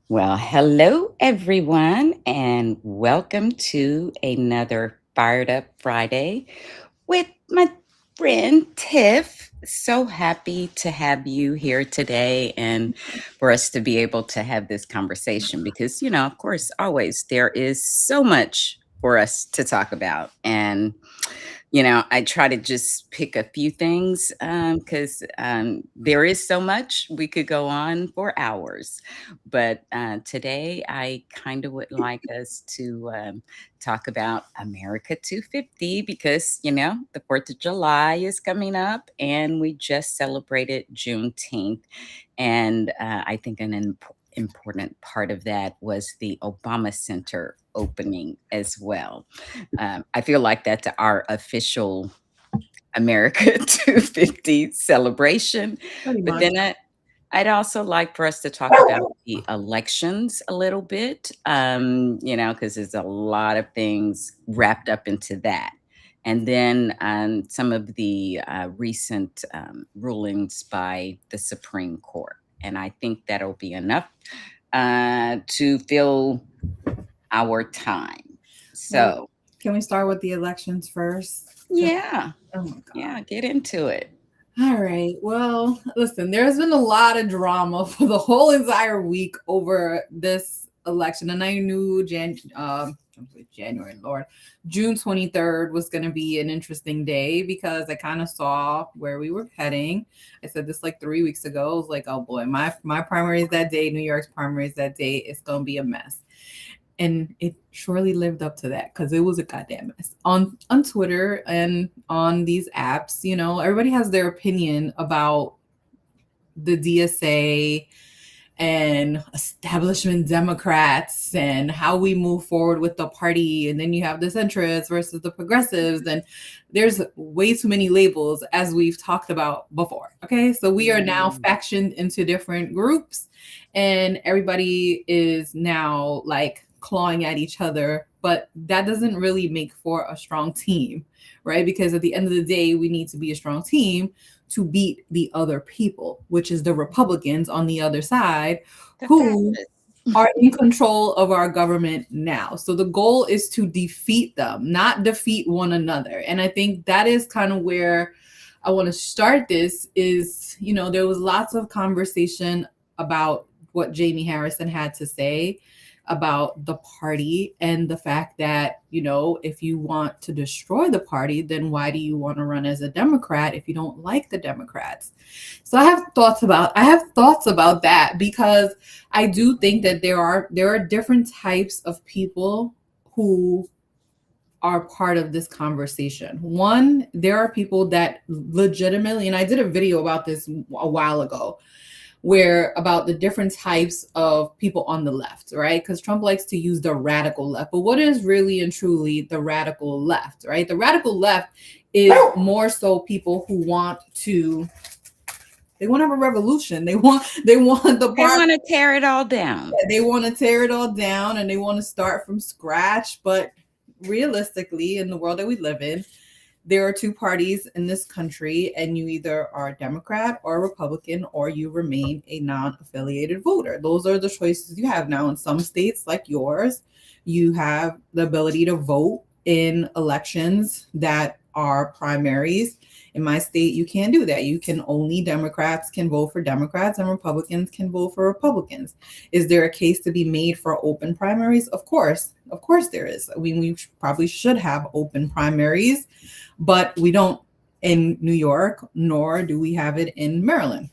Well, hello everyone, and welcome to another Fired Up Friday with my friend Tiff. So happy to have you here today and for us to be able to have this conversation because, of course, always there is so much for us to talk about. And I try to just pick a few things because there is so much we could go on for hours. But today, I kind of would like us to talk about America 250 because, the 4th of July is coming up and we just celebrated Juneteenth. And I think an important part of that was the Obama Center opening as well. I feel like that's our official America 250 celebration. Pretty But much. then I'd also like for us to talk about the elections a little bit, because there's a lot of things wrapped up into that. And then some of the recent rulings by the Supreme Court. And I think that'll be enough to fill our time. Well, So, can we start with the elections first? yeah. Oh my God. Yeah, get into it. All right. Well, listen, there's been a lot of drama for the whole entire week over this election. And I knew January, Lord, June 23rd was going to be an interesting day because I kind of saw where we were heading. I said this like 3 weeks ago. I was like, oh boy, my primaries that day, New York's primaries that day, it's going to be a mess. And it surely lived up to that because it was a goddamn mess on Twitter and on these apps. Everybody has their opinion about the DSA and establishment Democrats and how we move forward with the party. And then you have the centrists versus the progressives. And there's way too many labels, as we've talked about before. Okay. So we are now Mm. factioned into different groups, and everybody is now like clawing at each other. But that doesn't really make for a strong team, right? Because at the end of the day, we need to be a strong team to beat the other people, which is the Republicans on the other side The who fascists. are in control of our government now. So the goal is to defeat them, not defeat one another. And I think that is kind of where I want to start this is, there was lots of conversation about what Jamie Harrison had to say about the party and the fact that, if you want to destroy the party, then why do you want to run as a Democrat if you don't like the Democrats? So I have thoughts about that because I do think that there are different types of people who are part of this conversation. One, there are people that legitimately, and I did a video about this a while ago, where about the different types of people on the left, right? Because Trump likes to use the radical left. But what is really and truly the radical left, right? The radical left is more so people who they want to have a revolution. They want the They part. want to tear it all down. They want to tear it all down and they want to start from scratch. But realistically, in the world that we live in, there are two parties in this country, and you either are a Democrat or a Republican, or you remain a non-affiliated voter. Those are the choices you have now. In some states, like yours, you have the ability to vote in elections that are primaries. In my state, you can't do that. You can only Democrats can vote for Democrats and Republicans can vote for Republicans. Is there a case to be made for open primaries? Of course. Of course there is. I mean, we probably should have open primaries, but we don't in New York, nor do we have it in Maryland.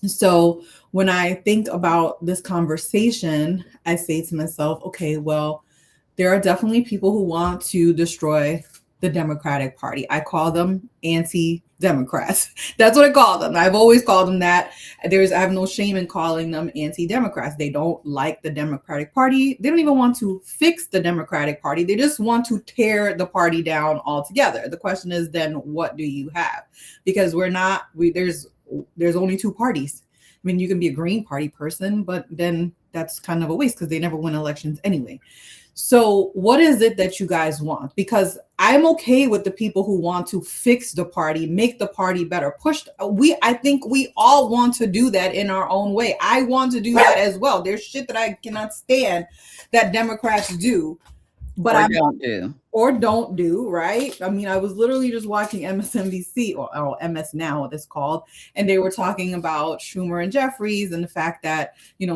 So when I think about this conversation, I say to myself, okay, well, there are definitely people who want to destroy the Democratic Party. I call them anti-Democrats. That's what I call them. I've always called them that. I have no shame in calling them anti-Democrats. They don't like the Democratic Party. They don't even want to fix the Democratic Party. They just want to tear the party down altogether. The question is then, what do you have? Because there's only two parties. I mean, you can be a Green Party person, but then that's kind of a waste because they never win elections anyway. So, what is it that you guys want? Because I'm okay with the people who want to fix the party, make the party better. I think we all want to do that in our own way. I want to do that as well. There's shit that I cannot stand that Democrats do, but Or I'm don't do. or don't do, right? I mean, I was literally just watching MSNBC or MS Now, what it's called, and they were talking about Schumer and Jeffries and the fact that,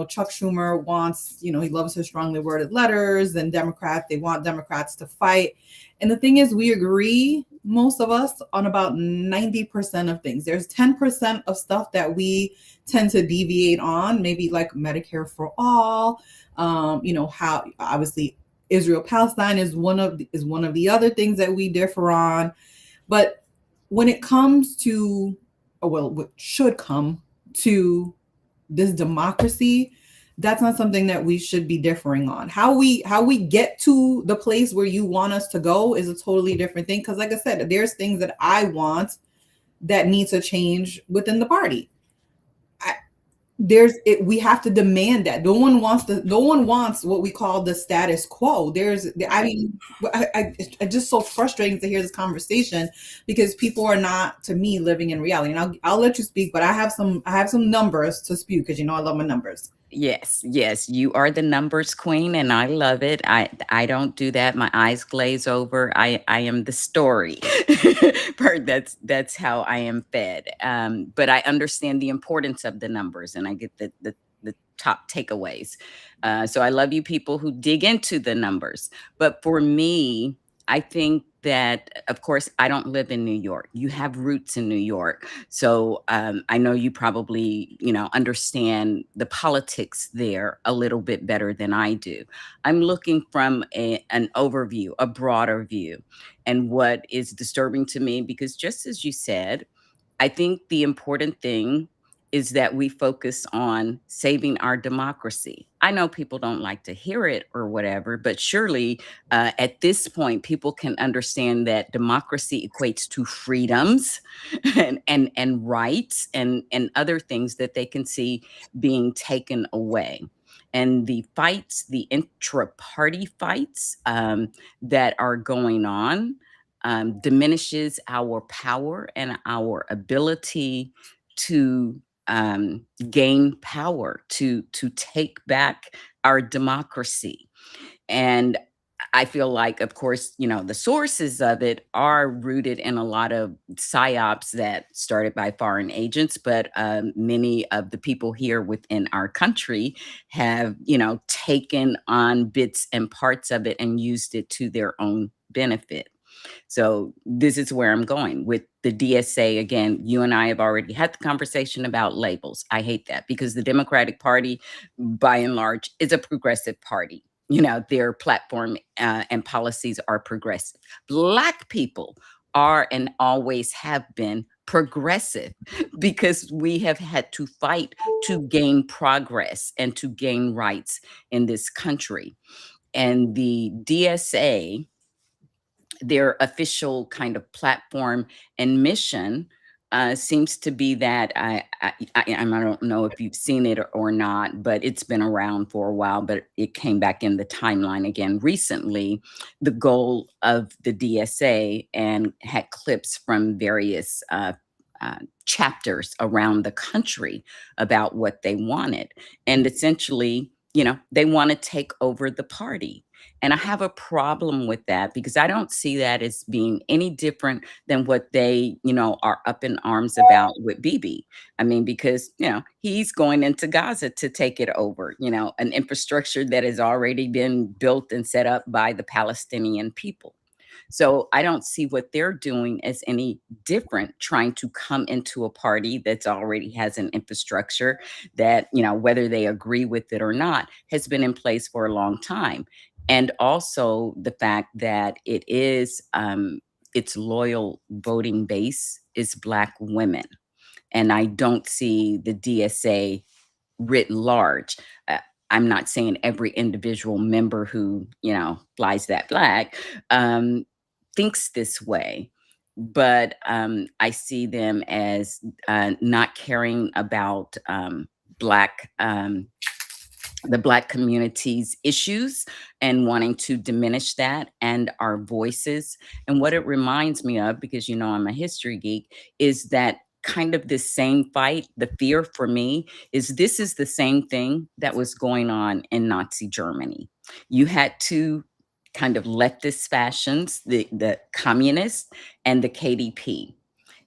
Chuck Schumer wants, he loves his strongly worded letters, and they want Democrats to fight. And the thing is, we agree, most of us, on about 90% of things. There's 10% of stuff that we tend to deviate on, maybe like Medicare for all, how obviously Israel Palestine is one of the other things that we differ on. But when it comes to, what should come to this democracy, that's not something that we should be differing on. How we get to the place where you want us to go is a totally different thing. Because like I said, there's things that I want that need to change within the party. We have to demand that. No one wants what we call the status quo. I mean, it's just so frustrating to hear this conversation, because people are not, to me, living in reality. And I'll let you speak, but I have some numbers to spew, because I love my numbers. Yes, yes, you are the numbers queen, and I love it. I don't do that. My eyes glaze over. I am the story. That's how I am fed. But I understand the importance of the numbers, and I get the top takeaways. So I love you people who dig into the numbers. But for me, I think that, of course, I don't live in New York. You have roots in New York. So I know you probably, understand the politics there a little bit better than I do. I'm looking from an overview, a broader view. And what is disturbing to me, because just as you said, I think the important thing is that we focus on saving our democracy. I know people don't like to hear it or whatever, but surely at this point, people can understand that democracy equates to freedoms and rights and other things that they can see being taken away. And the fights, the intra-party fights that are going on, diminishes our power and our ability to gain power, to take back our democracy. And I feel like, of course, the sources of it are rooted in a lot of psyops that started by foreign agents, but many of the people here within our country have, taken on bits and parts of it and used it to their own benefit. So this is where I'm going with the DSA. Again, you and I have already had the conversation about labels. I hate that, because the Democratic Party, by and large, is a progressive party. Their platform and policies are progressive. Black people are and always have been progressive, because we have had to fight to gain progress and to gain rights in this country. And the DSA, their official kind of platform and mission seems to be that I don't know if you've seen it or not, but it's been around for a while, but it came back in the timeline again recently. The goal of the DSA, and had clips from various chapters around the country about what they wanted. And essentially, they want to take over the party. And I have a problem with that, because I don't see that as being any different than what they, are up in arms about with Bibi. I mean, because, he's going into Gaza to take it over, an infrastructure that has already been built and set up by the Palestinian people. So I don't see what they're doing as any different, trying to come into a party that's already has an infrastructure that, whether they agree with it or not, has been in place for a long time. And also the fact that its loyal voting base is Black women. And I don't see the DSA writ large. Uh, I'm not saying every individual member who, flies that flag, um, thinks this way, but I see them as not caring about Black the Black community's issues and wanting to diminish that and our voices. And what it reminds me of, because I'm a history geek, is that kind of this same fight. The fear for me is this is the same thing that was going on in Nazi Germany. You had two kind of leftist fashions, the communists and the KDP,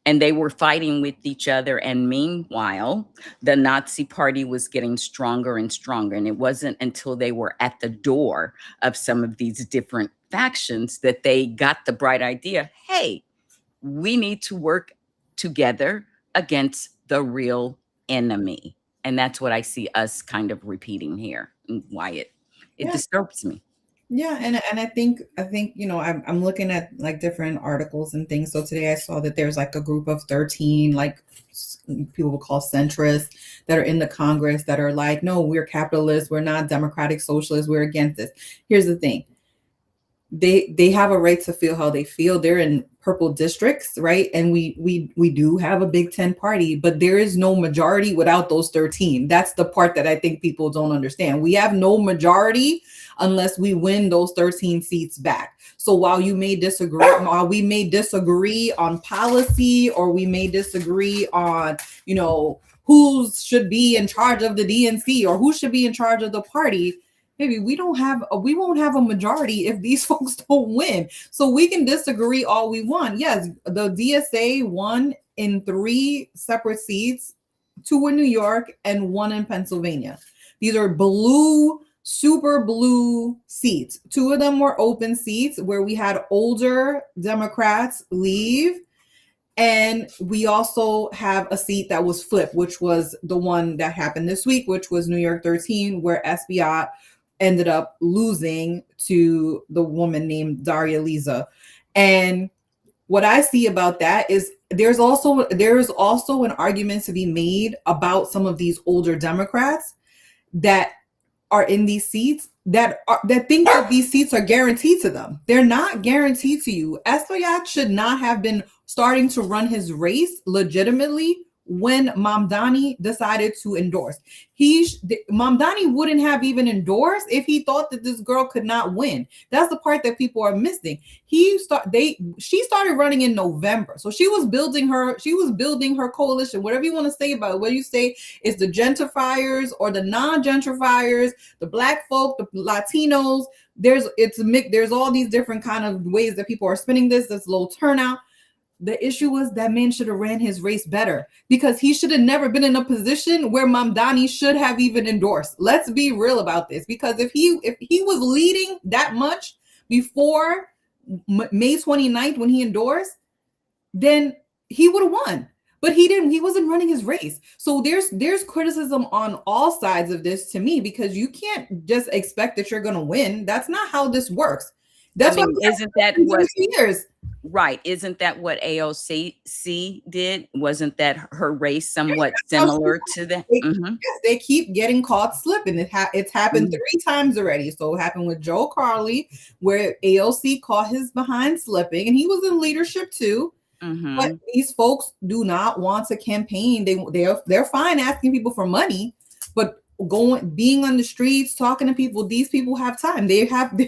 and they were fighting with each other. And meanwhile, the Nazi party was getting stronger and stronger. And it wasn't until they were at the door of some of these different factions that they got the bright idea, hey, we need to work together against the real enemy. And that's what I see us kind of repeating here, and why it Yeah. disturbs me. Yeah, and I think I'm looking at like different articles and things. So today I saw that there's like a group of 13 like people will call centrists that are in the Congress that are like, no, we're capitalists, we're not democratic socialists, we're against this. Here's the thing. They have a right to feel how they feel. They're in purple districts, right? And we do have a Big Ten party, but there is no majority without those 13. That's the part that I think people don't understand. We have no majority unless we win those 13 seats back. So while we may disagree on policy, or we may disagree on, who should be in charge of the DNC or who should be in charge of the party, maybe we won't have a majority if these folks don't win. So we can disagree all we want. Yes, the DSA won in 3 separate seats, 2 in New York and 1 in Pennsylvania. These are blue, super blue seats. 2 of them were open seats where we had older Democrats leave. And we also have a seat that was flipped, which was the one that happened this week, which was New York 13, where SBI ended up losing to the woman named Daria Lisa. And what I see about that is there's also an argument to be made about some of these older Democrats that are in these seats that think that these seats are guaranteed to them. They're not guaranteed to you. Espaillat should not have been starting to run his race legitimately when Mamdani decided to endorse. Mamdani wouldn't have even endorsed if he thought that this girl could not win. That's the part that people are missing. She started running in November. So she was building her coalition, whatever you want to say about it, whether you say it's the gentrifiers or the non-gentrifiers, the Black folk, the Latinos, it's a mix. There's all these different kind of ways that people are spinning this. This low turnout. The issue was that man should have ran his race better, because he should have never been in a position where Mamdani should have even endorsed. Let's be real about this, because if he was leading that much before May 29th when he endorsed, then he would have won. But he didn't. He wasn't running his race. So there's criticism on all sides of this to me, because you can't just expect that you're going to win. That's not how this works. That's isn't that what years? Right. Isn't that what AOC did? Wasn't that her race somewhat similar to that? Yes, they keep getting caught slipping. It's happened 3 times already. So it happened with Joe Carley, where AOC caught his behind slipping, and he was in leadership too. But these folks do not want to campaign. They're fine asking people for money, but being on the streets, talking to people, these people have time. They don't have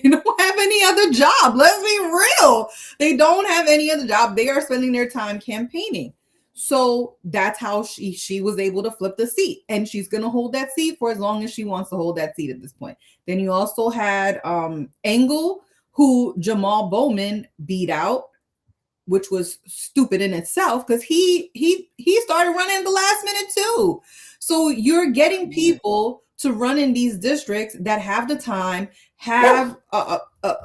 any other job. Let's be real. They don't have any other job. They are spending their time campaigning. So that's how she was able to flip the seat, and she's going to hold that seat for as long as she wants to hold that seat at this point. Then you also had Engel, who Jamal Bowman beat out, which was stupid in itself, because he started running at the last minute too. So you're getting people to run in these districts that have the time, have a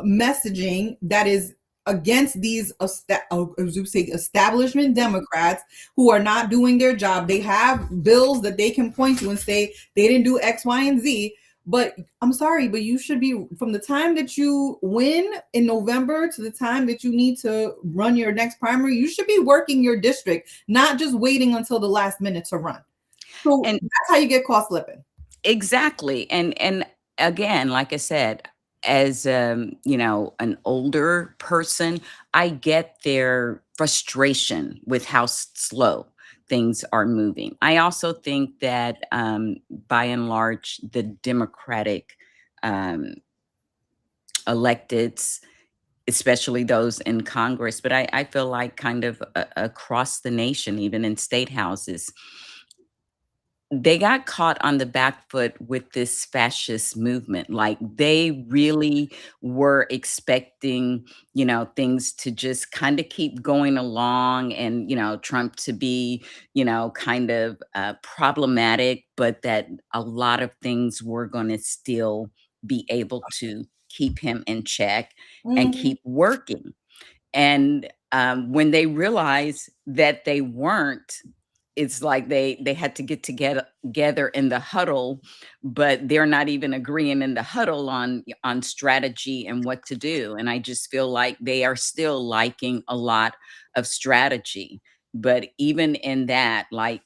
messaging that is against these establishment Democrats who are not doing their job. They have bills that they can point to and say they didn't do X, Y, and Z. But I'm sorry, but you should be, from the time that you win in November to the time that you need to run your next primary, you should be working your district, not just waiting until the last minute to run. So that's how you get caught slipping. Exactly. And again, like I said, as an older person, I get their frustration with how slow things are moving. I also think that by and large, the Democratic um, electeds, especially those in Congress, but I feel like kind of across the nation, even in state houses, they got caught on the back foot with this fascist movement. Like they really were expecting, things to just kind of keep going along and, Trump to be, kind of problematic, but that a lot of things were going to still be able to keep him in check and Mhm. keep working. And when they realized that they weren't, it's like they had to get together in the huddle, but they're not even agreeing in the huddle on strategy and what to do. And I just feel like they are still liking a lot of strategy. But even in that, like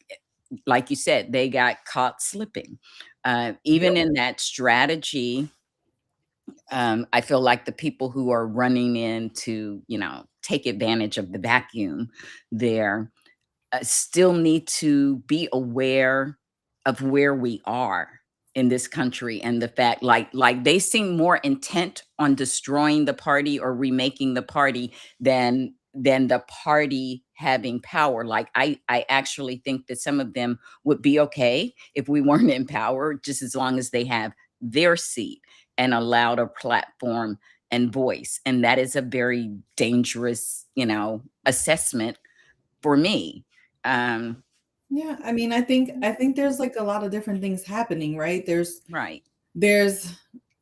you said, they got caught slipping. Even Yep. in that strategy, I feel like the people who are running in to, take advantage of the vacuum there still need to be aware of where we are in this country and the fact like they seem more intent on destroying the party or remaking the party than the party having power. Like I actually think that some of them would be okay if we weren't in power, just as long as they have their seat and allowed a platform and voice. And that is a very dangerous, assessment for me. Um, Yeah, I mean, I think there's like a lot of different things happening, right? right. There's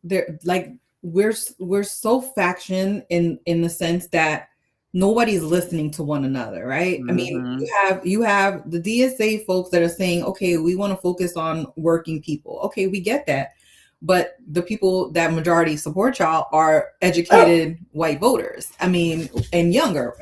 there like we're so faction in the sense that nobody's listening to one another, right? I mean, Mhm. you have the DSA folks that are saying, okay, we want to focus on working people. Okay, we get that. But the people that majority support y'all are educated white voters. I mean, and younger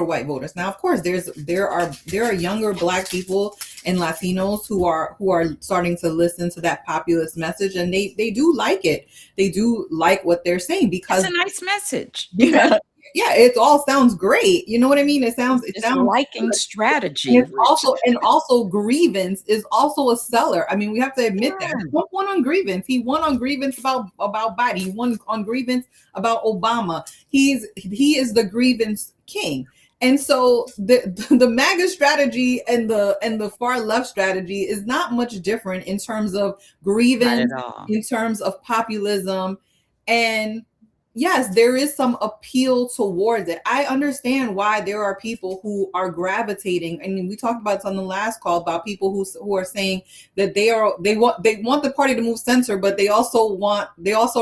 white voters. Now, of course, there are younger black people and Latinos who are starting to listen to that populist message, and they do like it. They do like what they're saying It's because a nice message, because yeah, it all sounds great. You know what I mean? It sounds It's it just sounds liking good. And strategy, it's which also grievance is also a seller. I mean, we have to admit that yeah, Trump won on grievance. He won on grievance about Biden. He won on grievance about Obama. He is the grievance king. And so the MAGA strategy and the far left strategy is not much different in terms of not at grievance, all. in terms of populism, and yes, there is some appeal towards it. I understand why there are people who are gravitating. I mean, we talked about this on the last call about people who are saying that they want the party to move censor, but they also are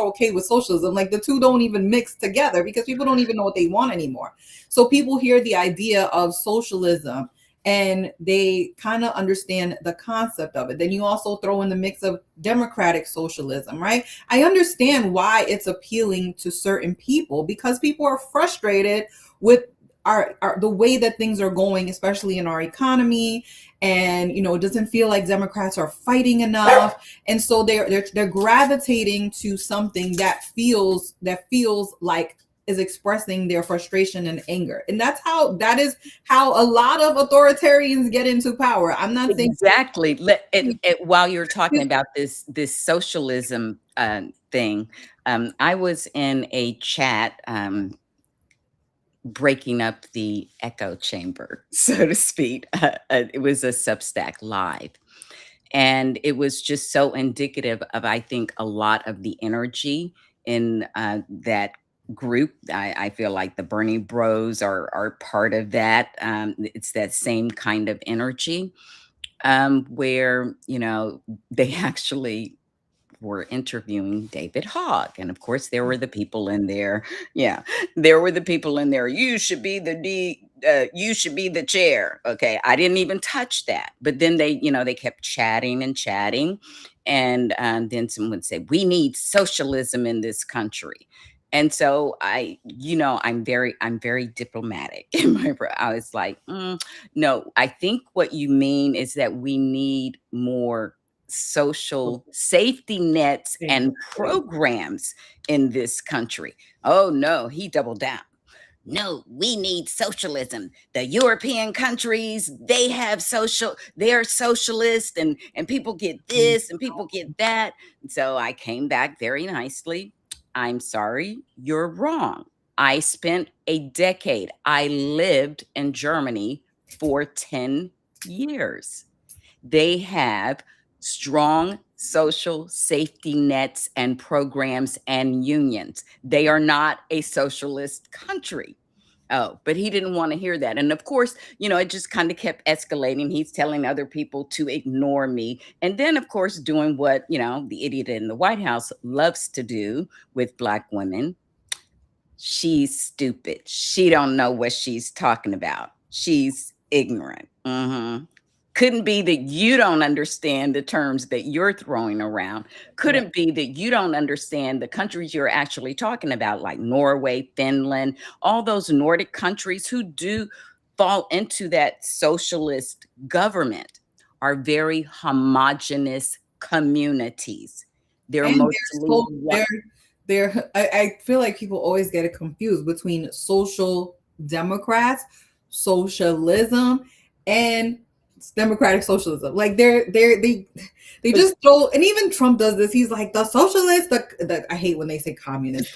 okay with socialism. Like the two don't even mix together because people don't even know what they want anymore. So people hear the idea of socialism and they kind of understand the concept of it. Then you also throw in the mix of democratic socialism, right? I understand why it's appealing to certain people because people are frustrated with the way that things are going, especially in our economy. And it doesn't feel like Democrats are fighting enough, and so they're gravitating to something that feels like is expressing their frustration and anger. And that is how a lot of authoritarians get into power. I'm not saying Exactly. While you're talking about this socialism thing, I was in a chat breaking up the echo chamber, so to speak. It was a Substack live. And it was just so indicative of, I think, a lot of the energy in that group. I feel like the Bernie Bros are part of that. It's that same kind of energy where, they actually were interviewing David Hogg. And of course, there were the people in there. Yeah, there were the people in there. You should be the chair. Okay, I didn't even touch that. But then they kept chatting and chatting, and then someone would say, "We need socialism in this country." And so I'm very diplomatic in my. I was like, no, I think what you mean is that we need more social safety nets and exactly. programs in this country. Oh no, he doubled down. no, we need socialism. The European countries, they're socialist, and people get this and people get that. So I came back very nicely. I'm sorry, you're wrong. I spent a decade. I lived in Germany for 10 years. They have strong social safety nets and programs and unions. They are not a socialist country. Oh, but he didn't want to hear that. And of course, it just kind of kept escalating. He's telling other people to ignore me. And then, of course, doing what, the idiot in the White House loves to do with Black women. She's stupid. She don't know what she's talking about. She's ignorant. Couldn't be that you don't understand the terms that you're throwing around. Couldn't be that you don't understand the countries you're actually talking about, like Norway, Finland, all those Nordic countries who do fall into that socialist government are very homogenous communities. They're And mostly white. I feel like people always get it confused between social democrats, socialism, and democratic socialism. Like they just throw, and even Trump does this. He's like the socialist. I hate when they say communist.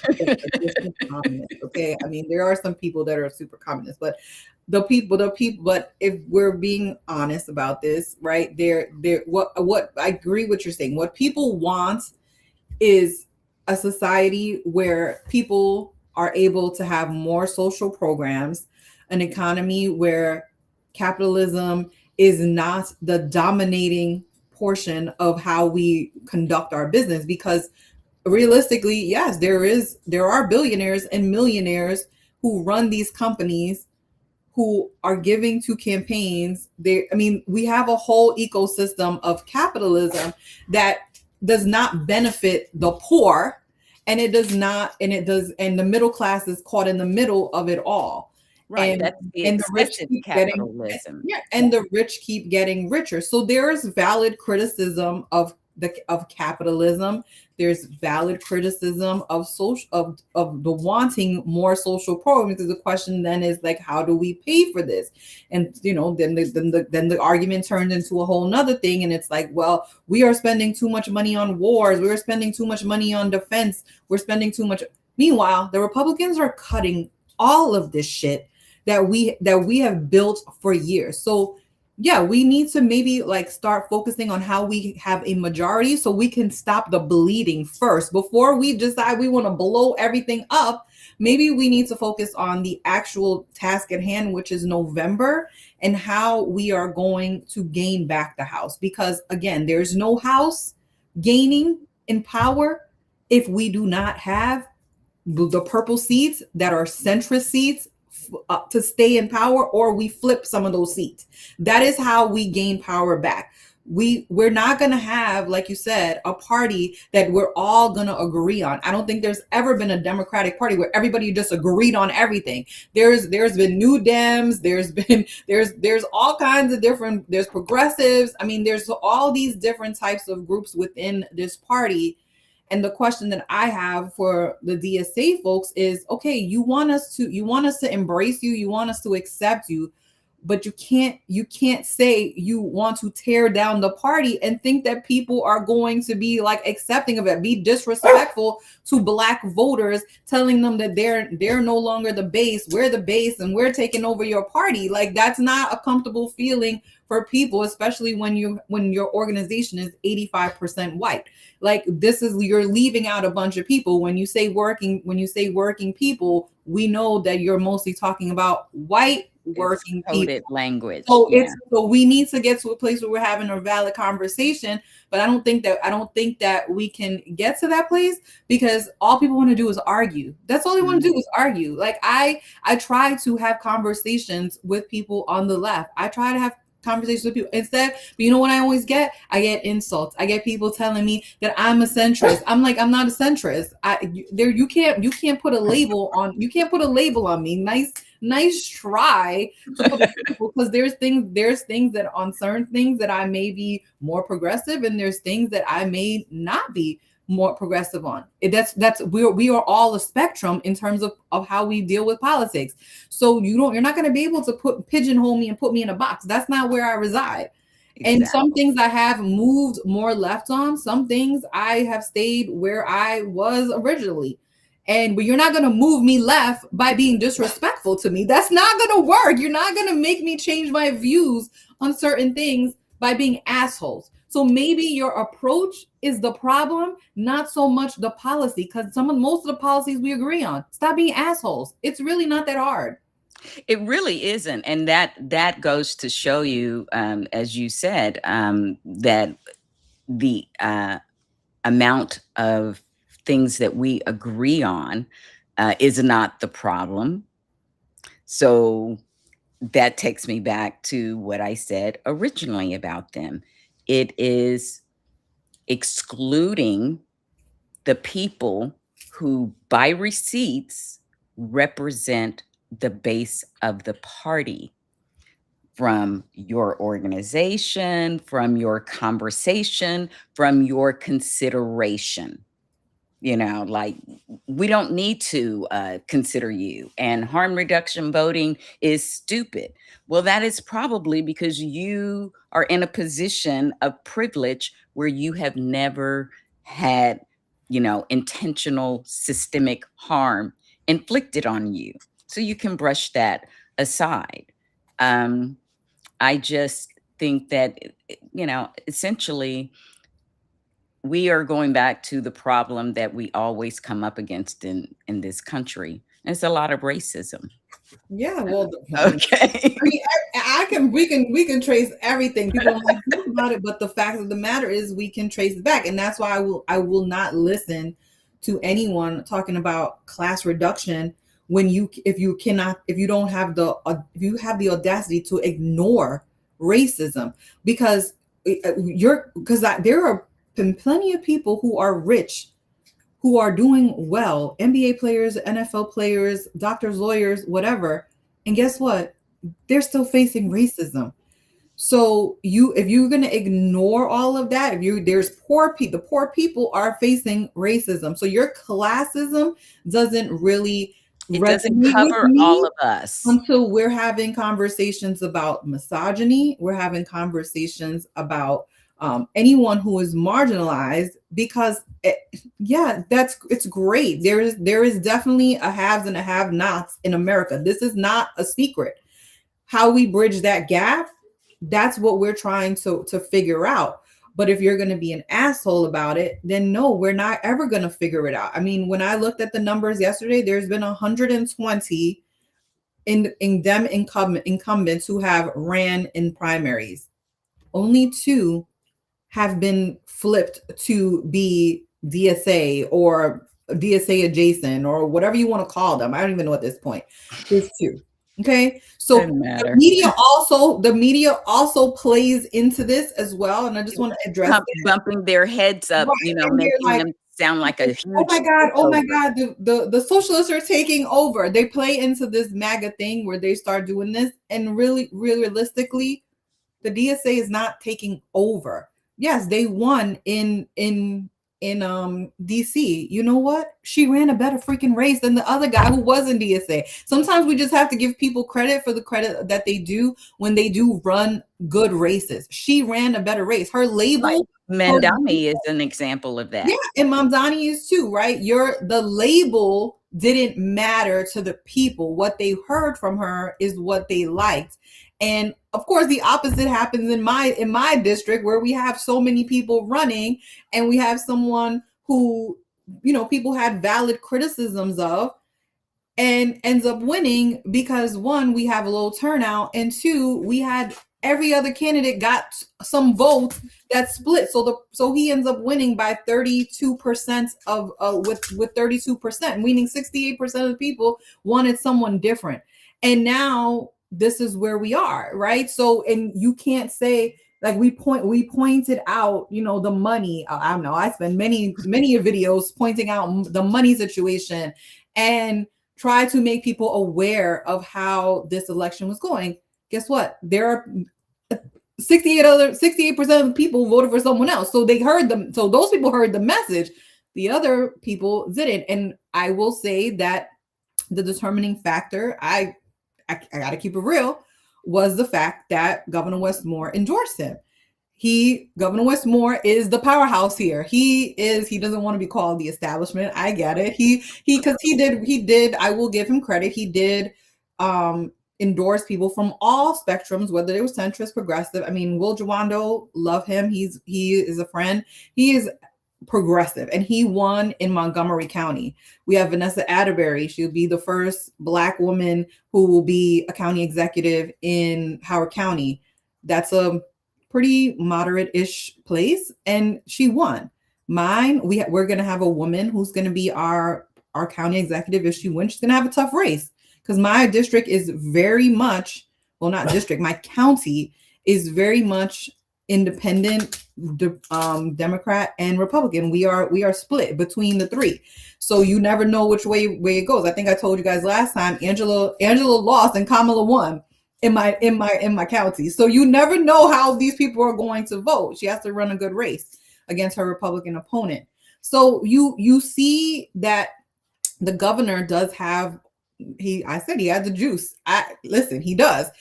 Communist. Okay, I mean there are some people that are super communist, but the people. But if we're being honest about this, right? What I agree with you're saying. What people want is a society where people are able to have more social programs, an economy where capitalism is not the dominating portion of how we conduct our business. Because realistically, yes, there are billionaires and millionaires who run these companies, who are giving to campaigns. We have a whole ecosystem of capitalism that does not benefit the poor, and it does not, and the middle class is caught in the middle of it all. Right, that's the And the rich excessive keep capitalism. the rich keep getting richer. So there's valid criticism of capitalism. There's valid criticism of social of the wanting more social programs. Because the question then is like, how do we pay for this? And then the argument turns into a whole nother thing, and it's like, well, we are spending too much money on wars. We're spending too much money on defense. We're spending too much. Meanwhile, the Republicans are cutting all of this shit that we have built for years. So yeah, we need to maybe like start focusing on how we have a majority so we can stop the bleeding first before we decide we want to blow everything up. Maybe we need to focus on the actual task at hand, which is November, and how we are going to gain back the House. Because again, there's no House gaining in power if we do not have the purple seats that are centrist seats to stay in power, or we flip some of those seats. That is how we gain power back. We're not going to have, like you said, a party that we're all going to agree on. I don't think there's ever been a Democratic Party where everybody just agreed on everything. There's been New Dems, there's all kinds of different, there's progressives. I mean, there's all these different types of groups within this party. And the question that I have for the DSA folks is, okay, you want us to embrace you, you want us to accept you, but you can't say you want to tear down the party and think that people are going to be like accepting of it, be disrespectful to Black voters, telling them that they're no longer the base, we're the base and we're taking over your party. Like, that's not a comfortable feeling for people, especially when your organization is 85% white. Like, you're leaving out a bunch of people. When you say working people, we know that you're mostly talking about white working people language. So we need to get to a place where we're having a valid conversation. But I don't think that we can get to that place, because all people want to do is argue. That's all they want to do is argue. Like, I try to have conversations with people on the left. I try to have conversations with people instead, but you know what I always get? I get insults. I get people telling me that I'm a centrist. I'm like, I'm not a centrist. You can't put a label on me. Nice try, because there's things that on certain things that I may be more progressive, and there's things that I may not be more progressive on. That's we are all a spectrum in terms of how we deal with politics. So you're not going to be able to pigeonhole me and put me in a box. That's not where I reside. And some Exactly. things I have moved more left on. Some things I have stayed where I was originally. And but you're not gonna move me left by being disrespectful to me. That's not gonna work. You're not gonna make me change my views on certain things by being assholes. So maybe your approach is the problem, not so much the policy, because most of the policies we agree on. Stop being assholes. It's really not that hard. It really isn't, and that goes to show you, as you said, that the amount of things that we agree on is not the problem. So that takes me back to what I said originally about them. It is excluding the people who, by receipts, represent the base of the party from your organization, from your conversation, from your consideration. Like, we don't need to consider you. And harm reduction voting is stupid. Well, that is probably because you are in a position of privilege where you have never had, intentional systemic harm inflicted on you. So you can brush that aside. Um, I just think that, essentially, we are going back to the problem that we always come up against in this country. It's a lot of racism. Yeah, well, Okay. I mean, we can trace everything. People don't like to think about it, but the fact of the matter is we can trace it back, and that's why I will not listen to anyone talking about class reduction when if you don't have if you have the audacity to ignore racism, because there are plenty of people who are rich, who are doing well, NBA players, NFL players, doctors, lawyers, whatever. And guess what? They're still facing racism. So if you're going to ignore all of that, there's the poor people are facing racism. So your classism doesn't really It doesn't resonate with cover all me of us. until we're having conversations about misogyny. We're having conversations about anyone who is marginalized, because it's great. There is definitely a haves and a have-nots in America. This is not a secret. How we bridge that gap, that's what we're trying to figure out. But if you're going to be an asshole about it, then no, we're not ever going to figure it out. I mean, when I looked at the numbers yesterday, there's been 120 incumbents who have ran in primaries. Only 2 have been flipped to be DSA or DSA adjacent or whatever you want to call them. I don't even know at this point. There's 2. Okay. So Doesn't the matter. media also plays into this as well. And I just want to address that. Bumping their heads up, Right. And they're making like, them sound like a oh huge my God, oh my takeover. God, the socialists are taking over. They play into this MAGA thing where they start doing this. And really, realistically, the DSA is not taking over. Yes, they won in DC. You know what? She ran a better freaking race than the other guy who was in DSA. Sometimes we just have to give people credit for the credit that they do when they do run good races. She ran a better race. Her Like label, her Mandami is an example of yeah, that. and Mamdani is too, right? The label didn't matter to the people. What they heard from her is what they liked. And of course, the opposite happens in my district, where we have so many people running, and we have someone who, people had valid criticisms of, and ends up winning because, one, we have a low turnout, and 2, we had every other candidate got some votes that split. So he ends up winning by 32% of with 32%, meaning 68% of the people wanted someone different. And now this is where we are, right? So, and you can't say, like, we pointed out, the money. I don't know. I spent many videos pointing out the money situation and try to make people aware of how this election was going. Guess what? There are 68% of the people voted for someone else. So they heard them. So those people heard the message, The other people didn't. And I will say that the determining factor, I got to keep it real, was the fact that Governor Westmore endorsed him. Governor Westmore is the powerhouse here. He doesn't want to be called the establishment. I get it. Because he did, I will give him credit. He did endorse people from all spectrums, whether they were centrist, progressive. I mean, Will Jawando, love him. He is a friend. He is progressive, and he won in Montgomery County. We have Vanessa Atterbury. She'll be the first Black woman who will be a county executive in Howard County. That's a pretty moderate-ish place, and she won. Mine, we're going to have a woman who's going to be our county executive. If she wins, she's going to have a tough race, because my district is very much, well, not district, my county is very much independent, Democrat and Republican. We are split between the three, so you never know which way it goes. I think I told you guys last time, Angela lost and Kamala won in my county. So you never know how these people are going to vote. She has to run a good race against her Republican opponent. So you see that the governor does have, I said he has the juice. Listen, he does.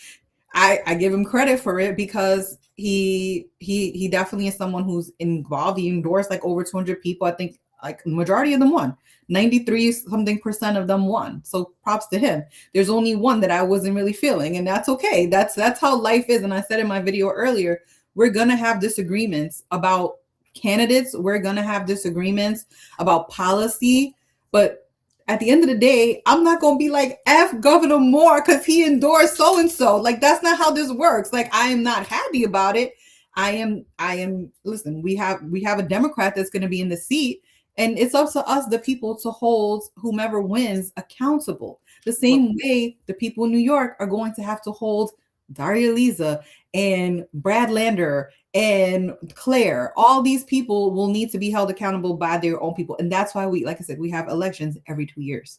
I give him credit for it, because he definitely is someone who's involved. He endorsed like over 200 people. I think like majority of them won. 93% of them won. So props to him. There's only one that I wasn't really feeling, and that's okay. That's how life is. And I said in my video earlier, we're gonna have disagreements about candidates. We're gonna have disagreements about policy, but at the end of the day, I'm not going to be like, F Governor Moore because he endorsed so-and-so. Like, that's not how this works. Like, I am not happy about it. I am, listen, we have a Democrat that's going to be in the seat, and it's up to us, the people, to hold whomever wins accountable. The same way the people in New York are going to have to hold Daria Liza and Brad Lander and Claire. All these people will need to be held accountable by their own people. And that's why we, like I said, we have elections every 2 years.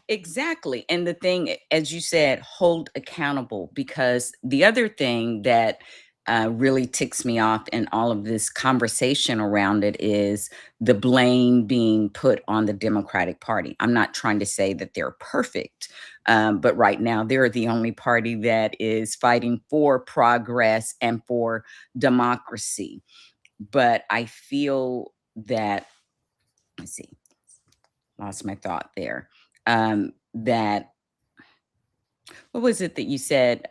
Exactly. And the thing, as you said, hold accountable, because the other thing that really ticks me off in all of this conversation around it is the blame being put on the Democratic Party. I'm not trying to say that they're perfect, but right now they're the only party that is fighting for progress and for democracy. But I feel that, let's see, lost my thought there. That, what was it that you said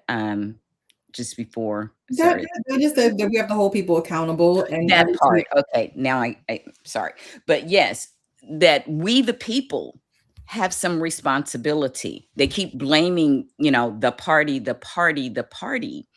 just before? Sorry. I just said that we have to hold people accountable, and That part. Okay. Now I sorry. But yes, that we, the people, have some responsibility. They keep blaming, the party, the party, the party.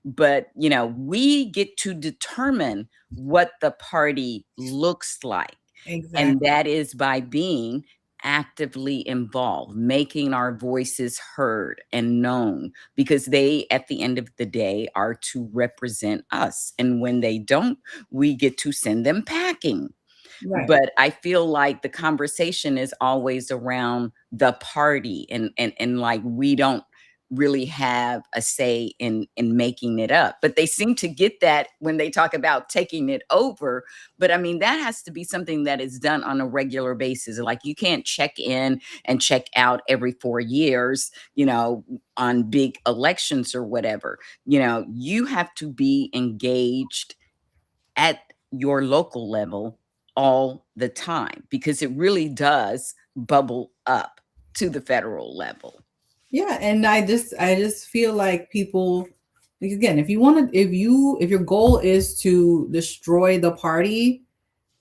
But, we get to determine what the party looks like. Exactly. And that is by being actively involved, making our voices heard and known, because they, at the end of the day, are to represent us. And when they don't, we get to send them packing. Right. But I feel like the conversation is always around the party, and like we don't really have a say in making it up. But they seem to get that when they talk about taking it over. But I mean, that has to be something that is done on a regular basis. Like, you can't check in and check out every 4 years, on big elections or whatever. You have to be engaged at your local level all the time, because it really does bubble up to the federal level. Yeah, and I just feel like people, like, again, if your goal is to destroy the party,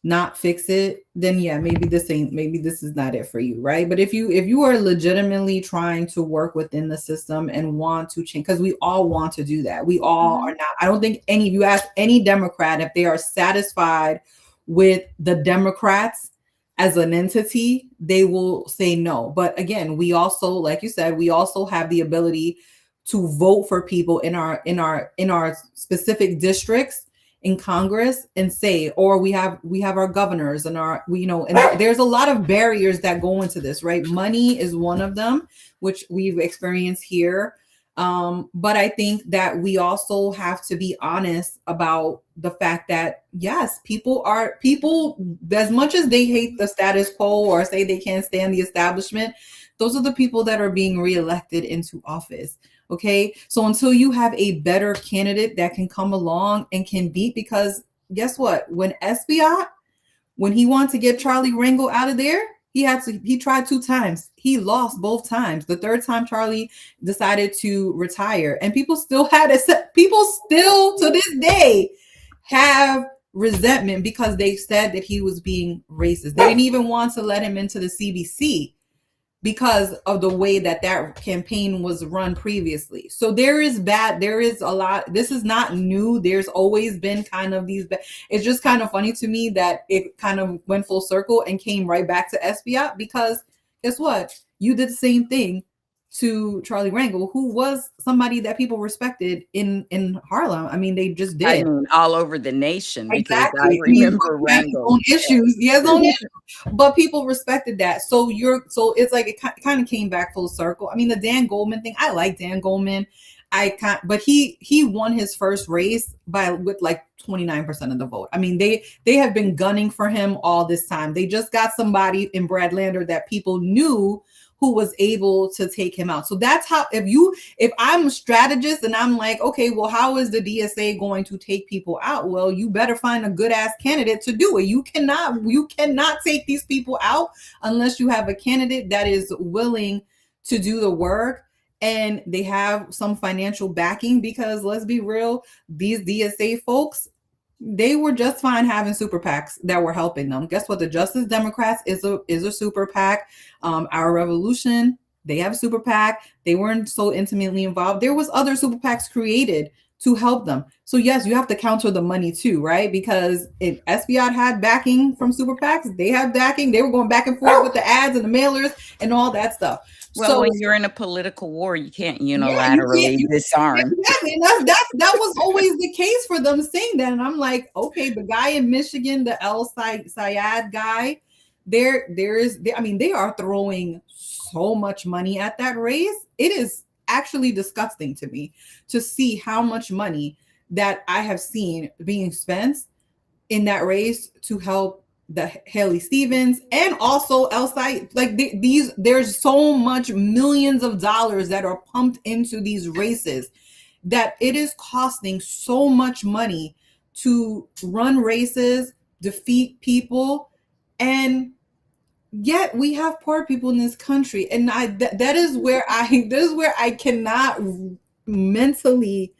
not fix it, then yeah, maybe this is not it for you, right? But if you are legitimately trying to work within the system and want to change, because we all want to do that. We all are not. I don't think you ask any Democrat if they are satisfied with the Democrats as an entity, they will say no. But again, we also, like you said, we also have the ability to vote for people in our specific districts in Congress and say, or we have our governors and and there's a lot of barriers that go into this, right? Money is one of them, which we've experienced here. But I think that we also have to be honest about the fact that yes, people as much as they hate the status quo or say they can't stand the establishment, those are the people that are being reelected into office. Okay. So until you have a better candidate that can come along and can beat, because guess what? When Esbiat, when he wanted to get Charlie Rangel out of there, he tried 2 times. He lost both times. The third time Charlie decided to retire. And people still people still to this day have resentment because they said that he was being racist. They didn't even want to let him into the CBC because of the way that campaign was run previously. So there is a lot. This is not new. There's always been kind of these. It's just kind of funny to me that it kind of went full circle and came right back to Esbiat, because guess what? You did the same thing to Charlie Rangel, who was somebody that people respected in Harlem. I mean, they just I did. mean, all over the nation, because I Exactly. I mean, remember he has his Randall. own issues. He has his own issues, but people respected that. So it's like it kind of came back full circle. I mean, the Dan Goldman thing. I like Dan Goldman. But he won his first race with like 29% of the vote. I mean, they have been gunning for him all this time. They just got somebody in Brad Lander that people knew who was able to take him out. So that's how, if I'm a strategist and I'm like, okay, well, how is the DSA going to take people out? Well, you better find a good ass candidate to do it. You cannot take these people out unless you have a candidate that is willing to do the work and they have some financial backing, because let's be real, these DSA folks, they were just fine having super PACs that were helping them. Guess what? The Justice Democrats is a super PAC. Our Revolution, they have a super PAC. They weren't so intimately involved. There was other super PACs created to help them. So yes, you have to counter the money too, right? Because if SBI had backing from super PACs, they had backing. They were going back and forth with the ads and the mailers and all that stuff. Well, when you're in a political war, you can't Yeah, unilaterally disarm. exactly. And that was always the case for them saying that. And I'm like, okay, the guy in Michigan, the Syed guy, they are throwing so much money at that race. It is actually disgusting to me to see how much money that I have seen being spent in that race to help the Haley Stevens and also outside, like there's so much millions of dollars that are pumped into these races that it is costing so much money to run races, defeat people, and yet we have poor people in this country. And that is where I cannot mentally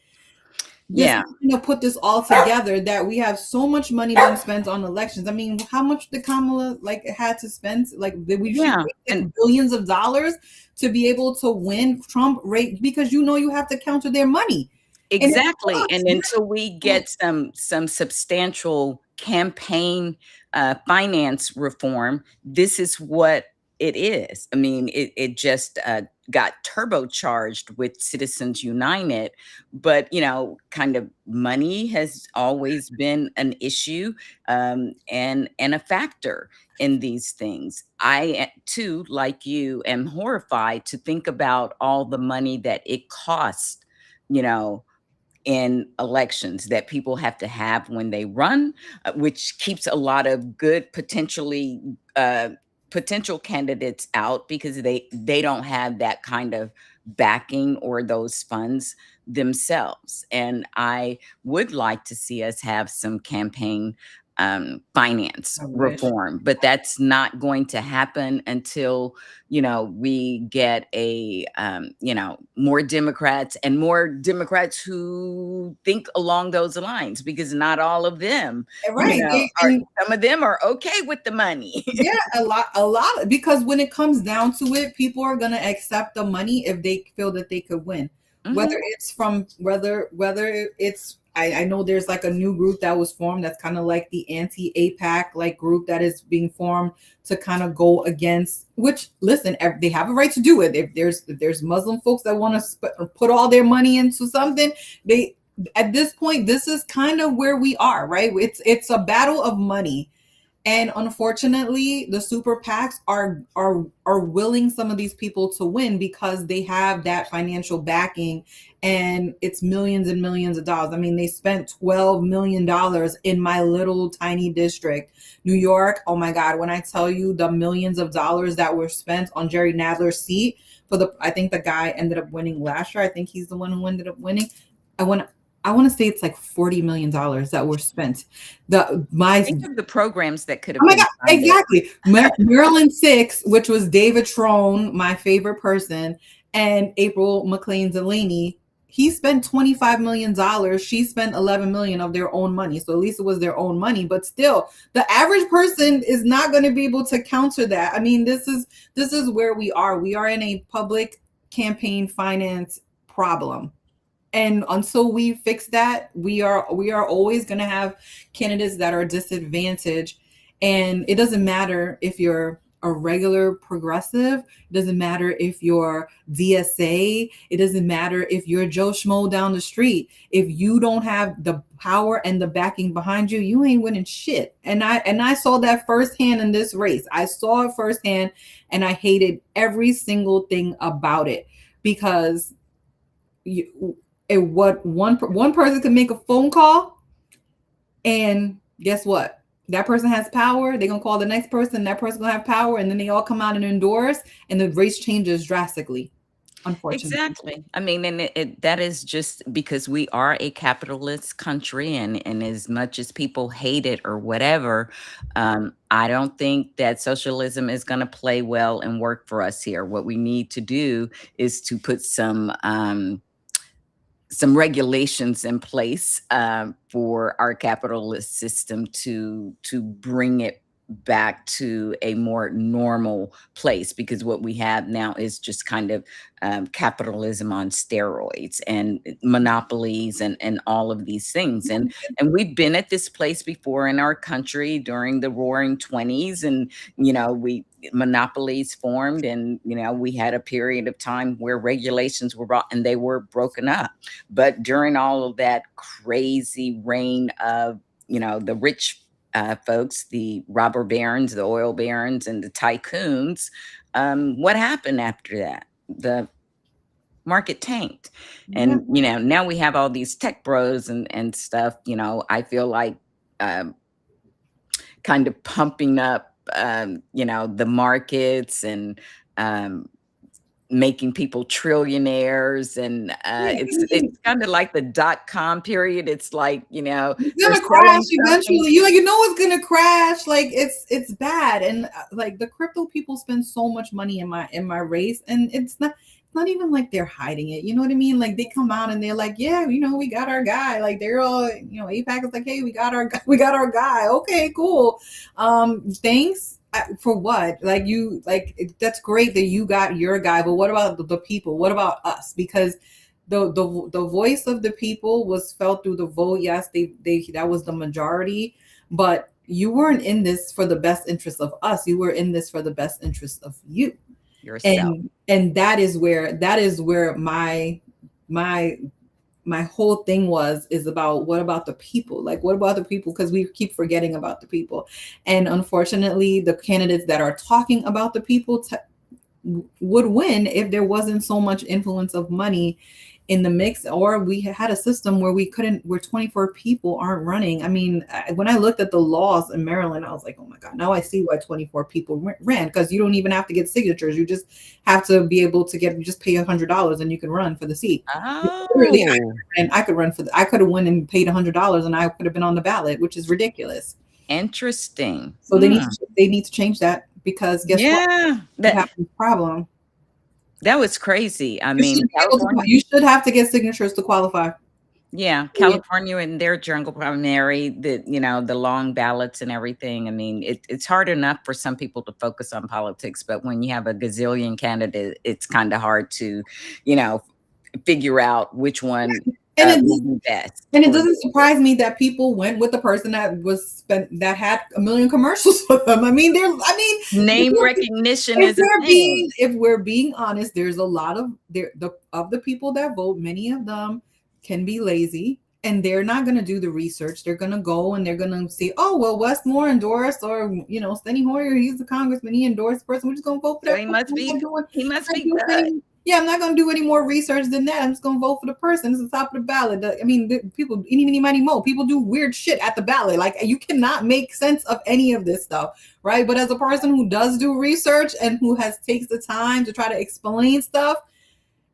put this all together, that we have so much money being spent on elections. I mean, how much did Kamala had to spend? Like, did we and billions of dollars to be able to win Trump rate? Because you have to counter their money. Exactly. And until we get some substantial campaign finance reform, this is what it is. I mean, it just got turbocharged with Citizens United, but kind of money has always been an issue and a factor in these things. I too, like you, am horrified to think about all the money that it costs, in elections, that people have to have when they run, which keeps a lot of good potential candidates out, because they don't have that kind of backing or those funds themselves. And I would like to see us have some campaign finance reform, but that's not going to happen until we get more Democrats, and more Democrats who think along those lines, because not all of them, some of them are okay with the money. Yeah, a lot, because when it comes down to it, people are going to accept the money if they feel that they could win. Whether it's I know there's like a new group that was formed that's kind of like the anti-APAC like group that is being formed to kind of go against, which, listen, they have a right to do it. If there's Muslim folks that want to put all their money into something, at this point, this is kind of where we are, right? It's a battle of money. And unfortunately, the super PACs are willing some of these people to win because they have that financial backing, and it's millions and millions of dollars. I mean, they spent $12 million in my little tiny district, New York. Oh my God! When I tell you the millions of dollars that were spent on Jerry Nadler's seat for I think the guy ended up winning last year. I think he's the one who ended up winning. I want I want to say it's like $40 million that were spent. Think of the programs that could Oh have my been God, funded. exactly. Maryland 6, which was David Trone, my favorite person, and April McLean Delaney. He spent $25 million. She spent $11 million of their own money. So at least it was their own money. But still, the average person is not going to be able to counter that. I mean, this is where we are. We are in a public campaign finance problem. And until we fix that, we are always going to have candidates that are disadvantaged. And it doesn't matter if you're a regular progressive, it doesn't matter if you're DSA, it doesn't matter if you're Joe Schmo down the street. If you don't have the power and the backing behind you, you ain't winning shit. And I saw that firsthand in this race. I saw it firsthand, and I hated every single thing about it, because what one person could make a phone call, and guess what? That person has power. They're gonna call the next person. That person gonna have power, and then they all come out and endorse, and the race changes drastically. Unfortunately, Exactly. I mean, and that is just because we are a capitalist country, and as much as people hate it or whatever, I don't think that socialism is going to play well and work for us here. What we need to do is to put some regulations in place for our capitalist system to bring it back to a more normal place, because what we have now is just kind of capitalism on steroids and monopolies and all of these things, and we've been at this place before in our country during the roaring 20s, and we monopolies formed, and we had a period of time where regulations were brought and they were broken up. But during all of that crazy reign of, the rich folks, the robber barons, the oil barons, and the tycoons, what happened after that? The market tanked. yeah, And, now we have all these tech bros and stuff, I feel like kind of pumping up, the markets and, making people trillionaires, and yeah. it's kind of like the dot-com period. It's like, It's they're gonna crash selling something. eventually. You know it's gonna crash. Like it's bad. And like the crypto people spend so much money in my race, and it's not even like they're hiding it. You know what I mean? Like they come out and they're like, yeah, we got our guy. Like they're all, APAC is like, hey, we got our guy. Okay, cool. Thanks. For what? That's great that you got your guy, but what about the people? What about us? Because the voice of the people was felt through the vote. Yes, they that was the majority, but you weren't in this for the best interest of us. You were in this for the best interest of you. Yourself. And that is where my whole thing is about, what about the people? Like, what about the people? Because we keep forgetting about the people. And unfortunately, the candidates that are talking about the people would win if there wasn't so much influence of money in the mix, or we had a system where 24 people aren't running. I mean, when I looked at the laws in Maryland, I was like, oh my God, now I see why 24 people ran, because you don't even have to get signatures. You just have to be able to you just pay $100 and you can run for the seat. Literally, Oh, I could run I could have went and paid $100 and I could have been on the ballot, which is ridiculous. interesting. So they need to change that, because guess what? Yeah, We have this problem. that was crazy. I You should mean, be able to. California. You should have to get signatures to qualify. Yeah, Yeah. California and their jungle primary, the long ballots and everything. I mean, it's hard enough for some people to focus on politics, but when you have a gazillion candidate, it's kind of hard to, you know, figure out which one And it will be best and it for doesn't you. surprise me that people went with the person that had a million commercials with them. I mean, Name recognition if is a we're thing. being honest, there's a lot of the people that vote. Many of them can be lazy. and they're not going to do the research. They're going to go and they're going to say, oh, well, Westmore endorsed, or, Steny Hoyer, he's the congressman, he endorsed the person. We're just going to vote for So that person. he must be good. Yeah, I'm not going to do any more research than that. I'm just going to vote for the person. It's the top of the ballot. I mean, people, any, many, money, mo. People do weird shit at the ballot. Like, you cannot make sense of any of this stuff, right? But as a person who does do research and who takes the time to try to explain stuff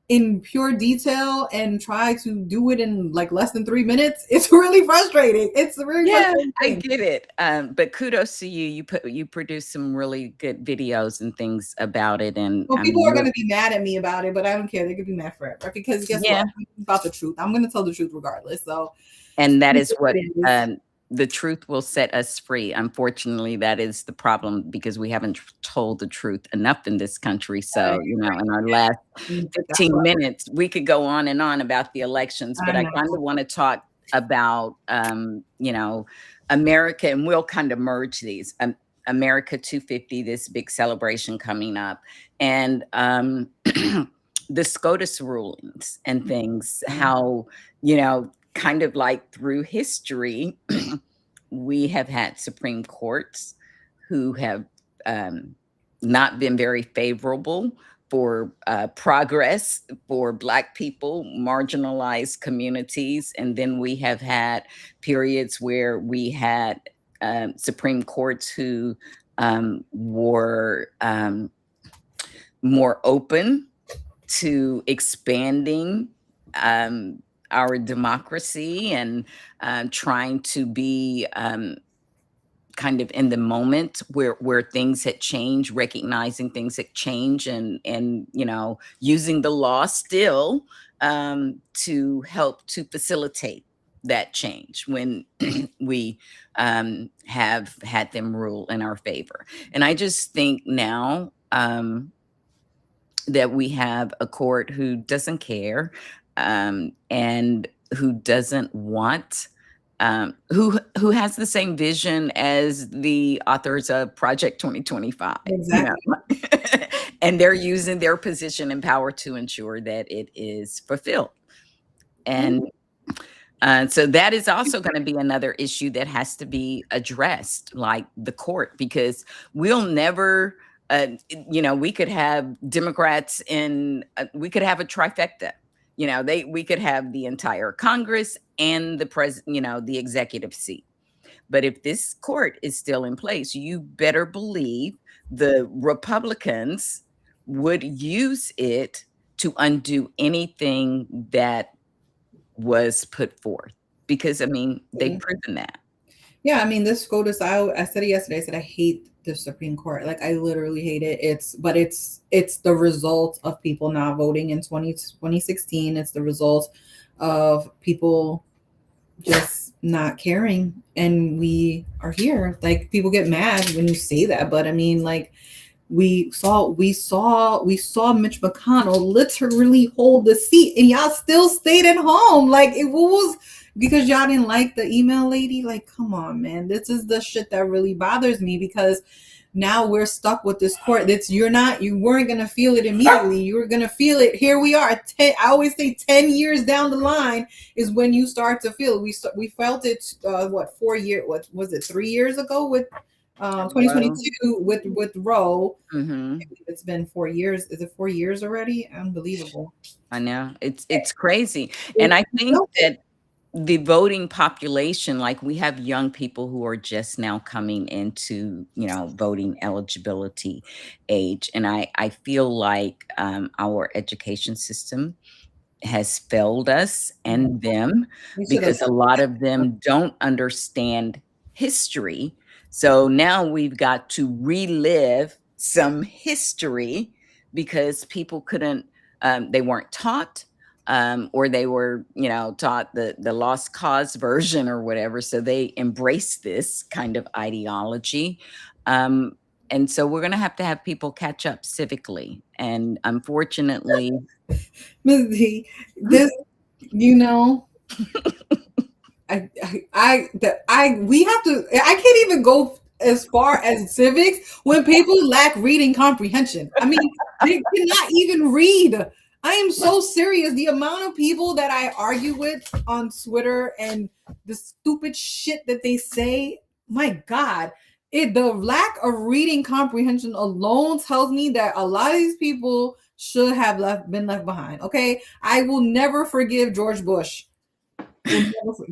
in pure detail and try to do it in like less than 3 minutes, it's really frustrating. It's really frustrating. I get it. But kudos to you. You produce some really good videos and things about it. And well, people are going to be mad at me about it, but I don't care. They could be mad forever because guess what? It's about the truth. I'm going to tell the truth regardless. So, and that is what the truth will set us free. Unfortunately, that is the problem because we haven't told the truth enough in this country. So, in our last 15 minutes, we could go on and on about the elections, but I kind of want to talk about, America, and we'll kind of merge these. America 250, this big celebration coming up, and the SCOTUS rulings and things, how, kind of like through history, we have had Supreme Courts who have not been very favorable for progress for Black people, marginalized communities. And then we have had periods where we had Supreme Courts who were more open to expanding our democracy and trying to be kind of in the moment where things had changed, recognizing things had changed, and using the law still to help to facilitate that change when we have had them rule in our favor. And I just think now that we have a court who doesn't care, and who doesn't want, who has the same vision as the authors of Project 2025. Exactly. And they're using their position and power to ensure that it is fulfilled. And so that is also going to be another issue that has to be addressed, like the court, because we'll never, we could have Democrats we could have a trifecta. We could have the entire Congress and the president, the executive seat. But if this court is still in place, you better believe the Republicans would use it to undo anything that was put forth. Because, they've proven that. Yeah, this SCOTUS, I said it yesterday, I said I hate the Supreme Court. Like, I literally hate it. It's the result of people not voting in 2016. It's the result of people just not caring. And we are here. Like, people get mad when you say that. But we saw Mitch McConnell literally hold the seat and y'all still stayed at home. Like, it was because y'all didn't like the email lady. Like, come on, man. This is the shit that really bothers me, because now we're stuck with this court. You weren't going to feel it immediately. You were going to feel it. Here we are. I always say 10 years down the line is when you start to feel it. We felt it, 4 years, what was it, 3 years ago with 2022 with Roe. Mm-hmm. It's been 4 years. Is it 4 years already? Unbelievable. I know. It's crazy. And I think that the voting population, like, we have young people who are just now coming into, voting eligibility age. And I feel like our education system has failed us and them, because a lot of them don't understand history. So now we've got to relive some history because people couldn't, they weren't taught, or they were, taught the lost cause version or whatever. So they embrace this kind of ideology. And so we're going to have people catch up civically. And unfortunately, Ms. D, this, we have to, I can't even go as far as civics when people lack reading comprehension. They cannot even read. I am so serious. The amount of people that I argue with on Twitter and the stupid shit that they say, my God. The lack of reading comprehension alone tells me that a lot of these people should have been left behind. Okay. I will never forgive George Bush.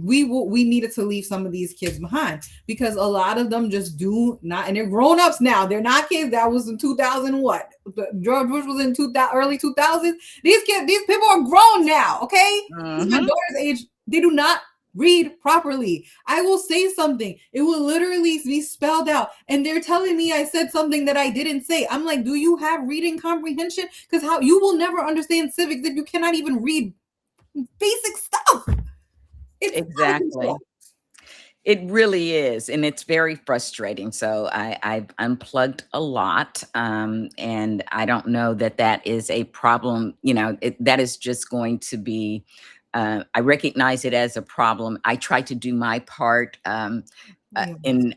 We needed to leave some of these kids behind because a lot of them just do not, and they're grown-ups now. They're not kids. That was in 2000 what? George Bush was in 2000, early 2000s. These people are grown now. Okay, this is my Mm-hmm. daughter's age. They do not read properly. I will say something, it will literally be spelled out, and they're telling me I said something that I didn't say. I'm like, do you have reading comprehension? Because how you will never understand civics if you cannot even read basic stuff. It's out of control. Exactly. It really is, and it's very frustrating. So I've unplugged a lot, and I don't know that that is a problem. That is just going to be. I recognize it as a problem. I try to do my part Yeah. in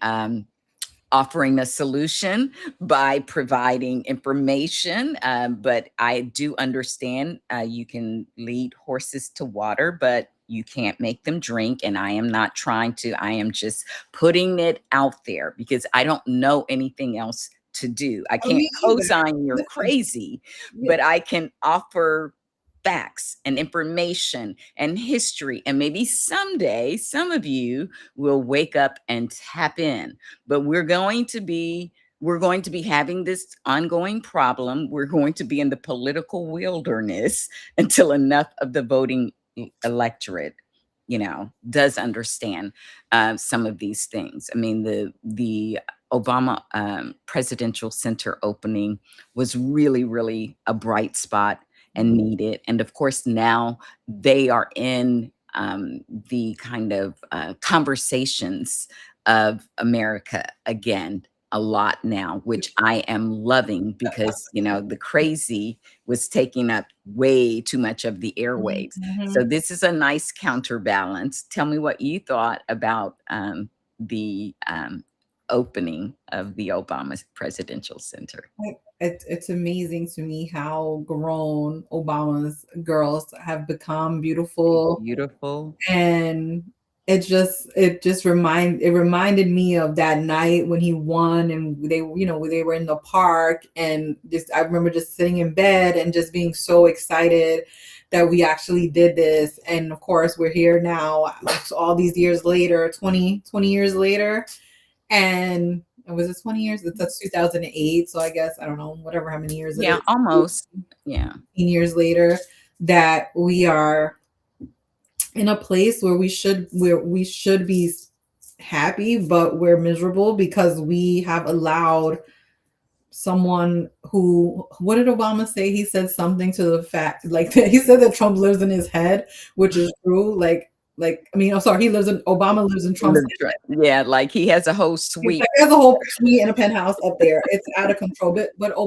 offering a solution by providing information. But I do understand you can lead horses to water, but you can't make them drink. And I am not trying to, I am just putting it out there because I don't know anything else to do. I Oh, can't me either. co-sign you're Listen, crazy, yeah. but I can offer facts and information and history. And maybe someday some of you will wake up and tap in, but we're going to be having this ongoing problem. We're going to be in the political wilderness until enough of the voting electorate does understand some of these things. I mean, the Obama presidential center opening was really, really a bright spot and needed. And of course now they are in the kind of conversations of America again a lot now, which I am loving because, the crazy was taking up way too much of the airwaves. So Mhm. this is a nice counterbalance. Tell me what you thought about the opening of the Obama Presidential Center. It's amazing to me how grown Obama's girls have become, beautiful. Beautiful. And it reminded me of that night when he won, and they were in the park, and just I remember just sitting in bed and just being so excited that we actually did this. And of course we're here now, like, all these years later, 20 years later. And was it 20 years? That's 2008. So I guess, I don't know, whatever, how many years it Yeah, is, almost. Yeah. 15 years later, that we are in a place where we should be happy, but we're miserable because we have allowed someone who, what did Obama say? He said something to the fact, like, he said that Trump lives in his head, which is true. I mean, I'm sorry, Obama lives in Trump's head. Yeah, like he has a whole It's suite. like there's a whole suite and a penthouse up there. It's out of control. But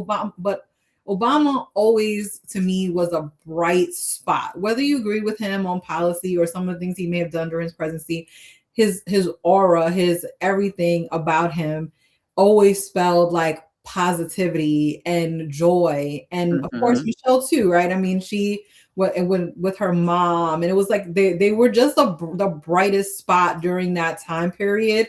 Obama always, to me, was a bright spot. Whether you agree with him on policy or some of the things he may have done during his presidency, his aura, his everything about him always spelled like positivity and joy. And of course Mhm. Michelle too, right? I mean, she when with her mom, and it was like they were just the brightest spot during that time period.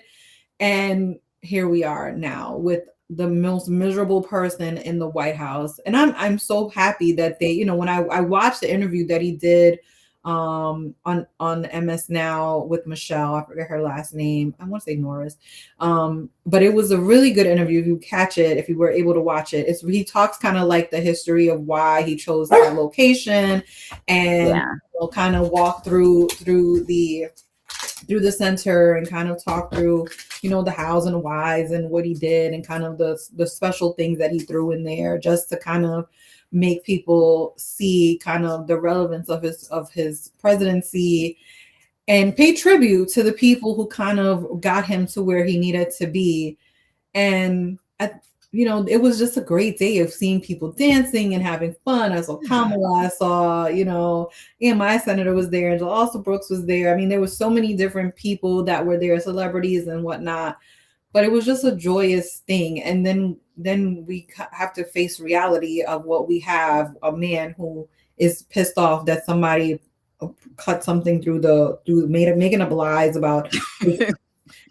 And here we are now with the most miserable person in the White House. And I'm so happy that they, when I watched the interview that he did on MS Now with Michelle, I forget her last name. I want to say Norris. But it was a really good interview. If you catch it, if you were able to watch it, he talks kind of like the history of why he chose that location, and Yeah. kind of walk through the center and kind of talk through, the hows and whys and what he did, and kind of the special things that he threw in there, just to kind of make people see kind of the relevance of his presidency, and pay tribute to the people who kind of got him to where he needed to be. And it was just a great day of seeing people dancing and having fun. I saw Kamala, I saw, and my senator was there, and also Brooks was there. I mean, there were so many different people that were there, celebrities and whatnot. But it was just a joyous thing. And then we have to face reality of what we have: a man who is pissed off that somebody cut something through making up lies about his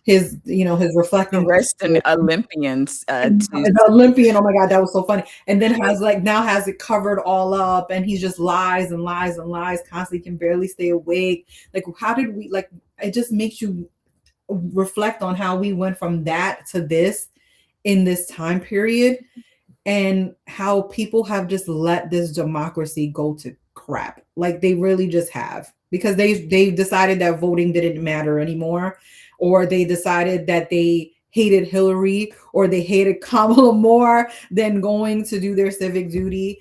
his The reflecting rest and Olympians to the Olympian. Oh my God, that was so funny. And then now has it covered all up, and he just lies and lies and lies constantly, can barely stay awake. Like, how did we like? It just makes you reflect on how we went from that to this in this time period, and how people have just let this democracy go to crap. Like, they really just have, because they decided that voting didn't matter anymore, or they decided that they hated Hillary, or they hated Kamala more than going to do their civic duty.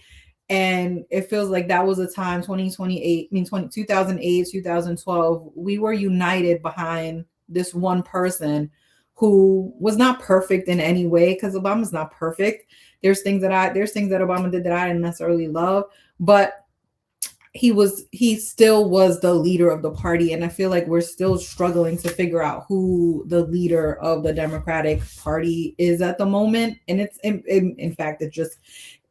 And it feels like that was a time, 2028, I mean 2008, 2012, we were united behind this one person who was not perfect in any way, because Obama's not perfect. There's things that Obama did that I didn't necessarily love, but he still was the leader of the party. And I feel like we're still struggling to figure out who the leader of the Democratic Party is at the moment. And it's in fact it's just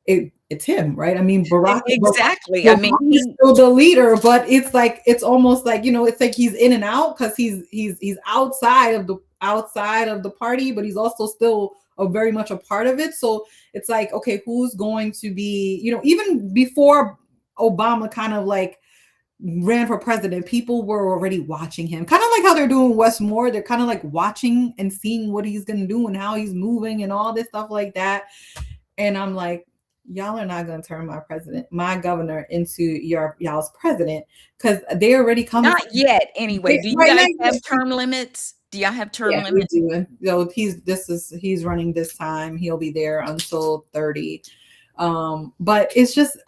it's him, right? I mean, exactly. I Barack mean, is still the leader, but it's almost like, it's like he's in and out, because he's outside of the party, but he's also still very much a part of it. So it's like, okay, who's going to be, even before Obama kind of like ran for president, people were already watching him, kind of like how they're doing Westmore. They're kind of like watching and seeing what he's going to do and how he's moving and all this stuff like that. And I'm like, y'all are not going to turn my governor into y'all's president, because they already coming. not yet. Anyway, do you Right guys now, have term limits? Do y'all have term yeah, we limits? do. And he's running this time. He'll be there until 30. But it's just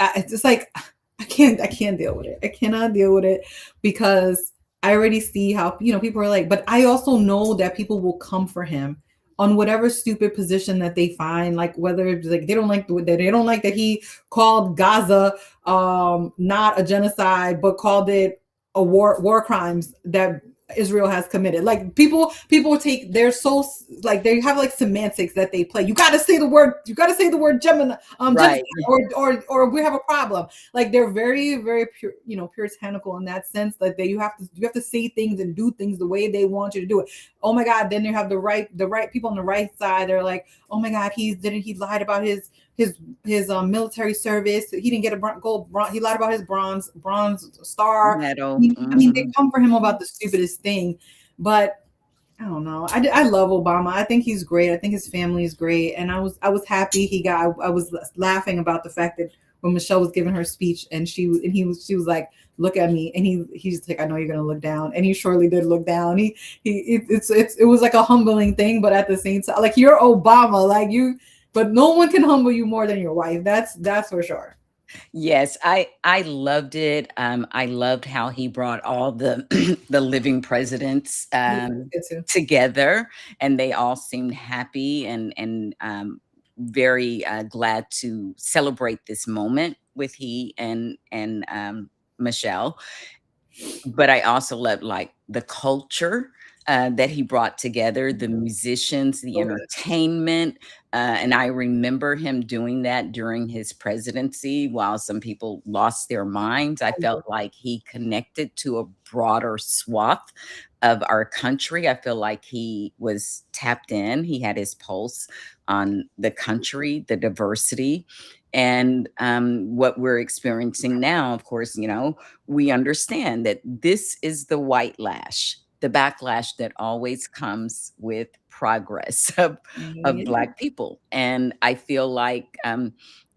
like, I can't deal with it. I cannot deal with it, because I already see how people are like. But I also know that people will come for him on whatever stupid position that they find, like whether it's like they don't like that he called Gaza not a genocide, but called it a war crimes that Israel has committed. Like, people take, they're so like, they have like semantics that they play. You got to say the word Gemini, genocide, Right. or we have a problem. Like, they're very, very pure, puritanical in that sense, that you have to say things and do things the way they want you to do it. Oh my God. Then you have the right people on the right side. They're like, oh my God, he lied about his military service. He didn't get a gold bronze. He lied about his bronze star. Metal. I mean, they come for him about the stupidest thing. But I don't know. I love Obama. I think he's great. I think his family is great. And I was happy he got. I was laughing about the fact that when Michelle was giving her speech, and she was like, look at me, and he's like, I know you're gonna look down, and he surely did look down. It was like a humbling thing, but at the same time, like, you're Obama, like you, but no one can humble you more than your wife. That's for sure. Yes, I loved it. I loved how he brought all the the living presidents Yeah, good too. together, and they all seemed happy and very glad to celebrate this moment with he and Michelle. But I also loved, like, the culture that he brought together, the musicians, the So good. entertainment, and I remember him doing that during his presidency. While some people lost their minds, I felt like he connected to a broader swath of our country. I feel like he was tapped in. He had his pulse on the country, the diversity, and what we're experiencing now. Of course, we understand that this is the white lash, the backlash that always comes with progress of Yeah. Black people. And I feel like,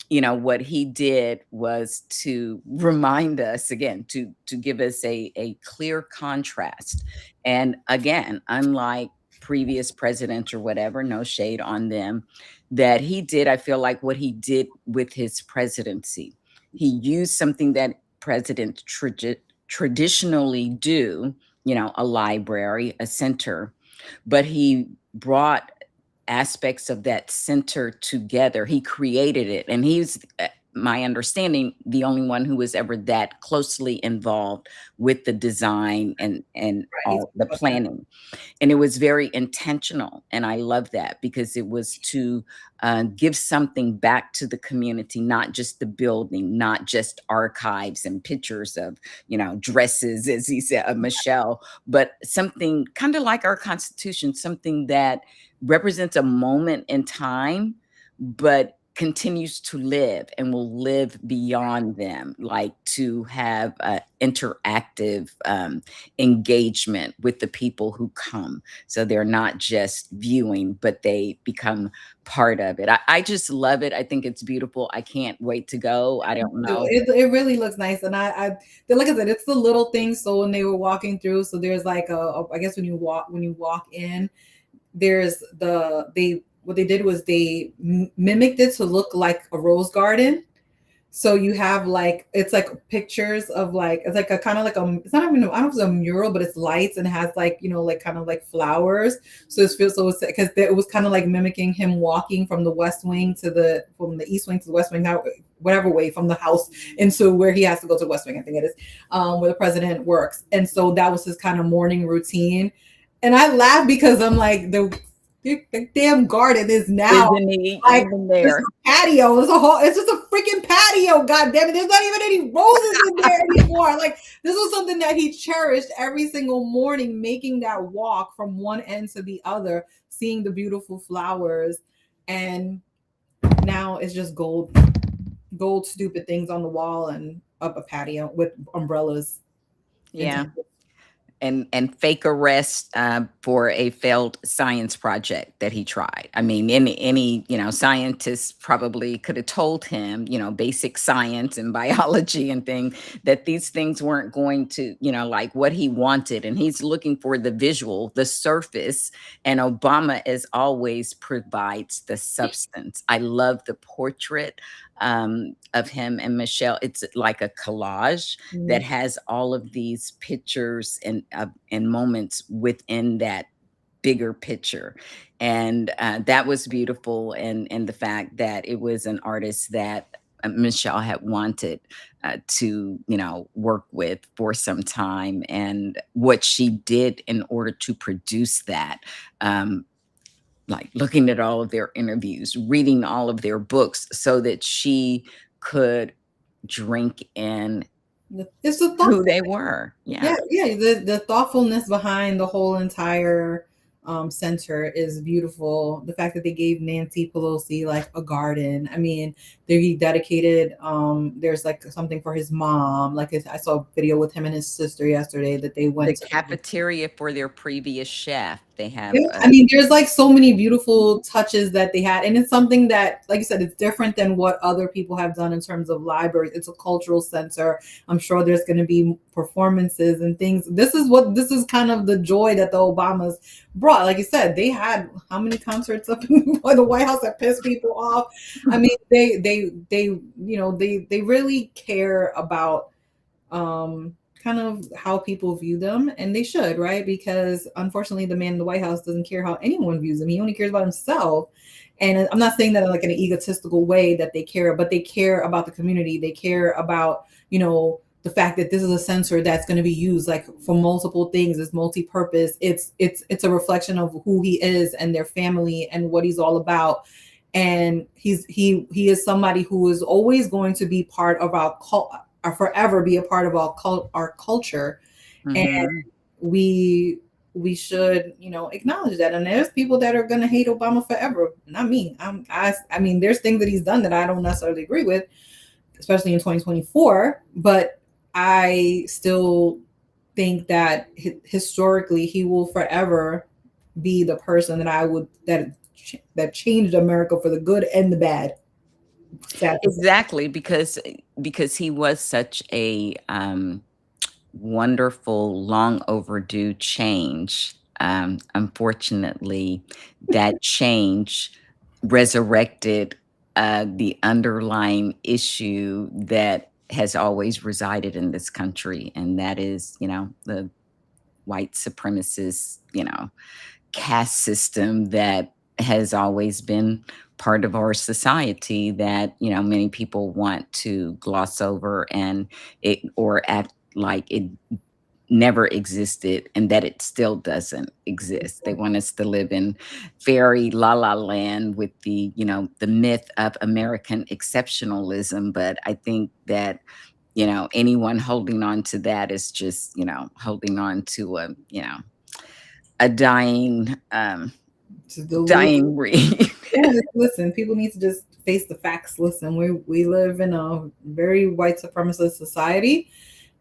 what he did was to remind us again, to give us a clear contrast. And again, unlike previous presidents or whatever, no shade on them, that he did, I feel like what he did with his presidency, he used something that presidents traditionally do, a library, a center, but he brought aspects of that center together. He created it, and he's my understanding, the only one who was ever that closely involved with the design and Right. He's all the planning. And it was very intentional, and I love that because it was to give something back to the community, not just the building, not just archives and pictures of, dresses, as he said, of Michelle, but something kind of like our Constitution, something that represents a moment in time, but continues to live and will live beyond them, like to have interactive engagement with the people who come. So they're not just viewing, but they become part of it. I just love it. I think it's beautiful. I can't wait to go. I don't know. It really looks nice, and like I said, it's the little things. So when they were walking through, so there's like I guess when you walk in, there's they what they did was they mimicked it to look like a rose garden. So you have like it's like pictures of like it's like a kind of like it's not even I don't know if it's a mural, but it's lights and it has like like kind of like flowers. So it feels so because it was kind of like mimicking him walking from the west wing to from the east wing to the west wing, whatever way from the house into where he has to go to the west wing. I think it is where the president works, and so that was his kind of morning routine. And I laugh because I'm like the damn garden is now Isn't he like even this there? patio. It's just a freaking patio. God damn it. There's not even any roses in there anymore. Like this was something that he cherished every single morning, making that walk from one end to the other, seeing the beautiful flowers. And now it's just gold stupid things on the wall and up a patio with umbrellas. Yeah. And fake arrest for a failed science project that he tried. I mean, any scientist probably could have told him, basic science and biology and things, that these things weren't going to, like what he wanted. And he's looking for the visual, the surface. And Obama, as always, provides the substance. I love the portrait of him and Michelle. It's like a collage that has all of these pictures and moments within that bigger picture. And that was beautiful. And the fact that it was an artist that Michelle had wanted to, work with for some time, and what she did in order to produce that. Like looking at all of their interviews, reading all of their books so that she could drink in It's the who they were. Yeah. yeah. The thoughtfulness behind the whole entire center is beautiful. The fact that they gave Nancy Pelosi like a garden. I mean, they dedicated. There's like something for his mom. Like I saw a video with him and his sister yesterday that they The went to. cafeteria for their previous chef. They have Yeah, I mean, there's like so many beautiful touches that they had, and it's something that, like you said, it's different than what other people have done in terms of libraries. It's a cultural center. I'm sure there's going to be performances and things. This is kind of the joy that the Obamas brought. Like you said, they had how many concerts up in the White House that pissed people off. I mean, they really care about kind of how people view them, and they should, right? Because unfortunately the man in the White House doesn't care how anyone views him. He only cares about himself. And I'm not saying that in like an egotistical way that they care, but they care about the community. They care about the fact that this is a censor that's going to be used like for multiple things. It's multi-purpose. It's a reflection of who he is and their family and what he's all about. And he is somebody who is always going to be part of our culture, or forever be a part of our culture. And Mhm. we should acknowledge that. And there's people that are going to hate Obama forever, not me. I mean, there's things that he's done that I don't necessarily agree with, especially in 2024, but I still think that historically he will forever be the person that changed America for the good and the bad. Sad to say. Exactly, because he was such a wonderful, long overdue change. Unfortunately, that change resurrected the underlying issue that has always resided in this country, and that is, the white supremacist, caste system that has always been part of our society that, many people want to gloss over and it or act like it never existed and that it still doesn't exist. They want us to live in fairy la la land with the myth of American exceptionalism. But I think that, anyone holding on to that is just, holding on to a To dilute. dying breed. Yeah, listen, people need to just face the facts. Listen, we live in a very white supremacist society,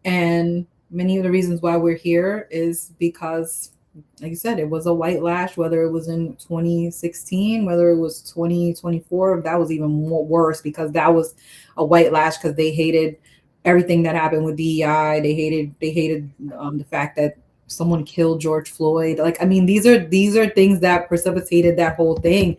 and many of the reasons why we're here is because, like you said, it was a white lash, whether it was in 2016, whether it was 2024, that was even more worse because that was a white lash because they hated everything that happened with DEI. They hated the fact that someone killed George Floyd. Like, I mean, these are things that precipitated that whole thing.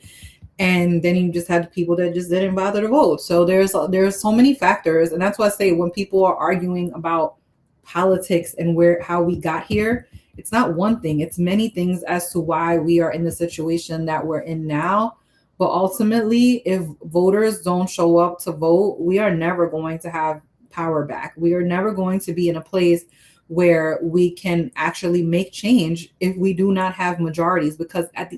And then you just had people that just didn't bother to vote. So there's so many factors, and that's why I say when people are arguing about politics and how we got here, it's not one thing, it's many things as to why we are in the situation that we're in now. But ultimately, if voters don't show up to vote, we are never going to have power back. We are never going to be in a place where we can actually make change if we do not have majorities, because at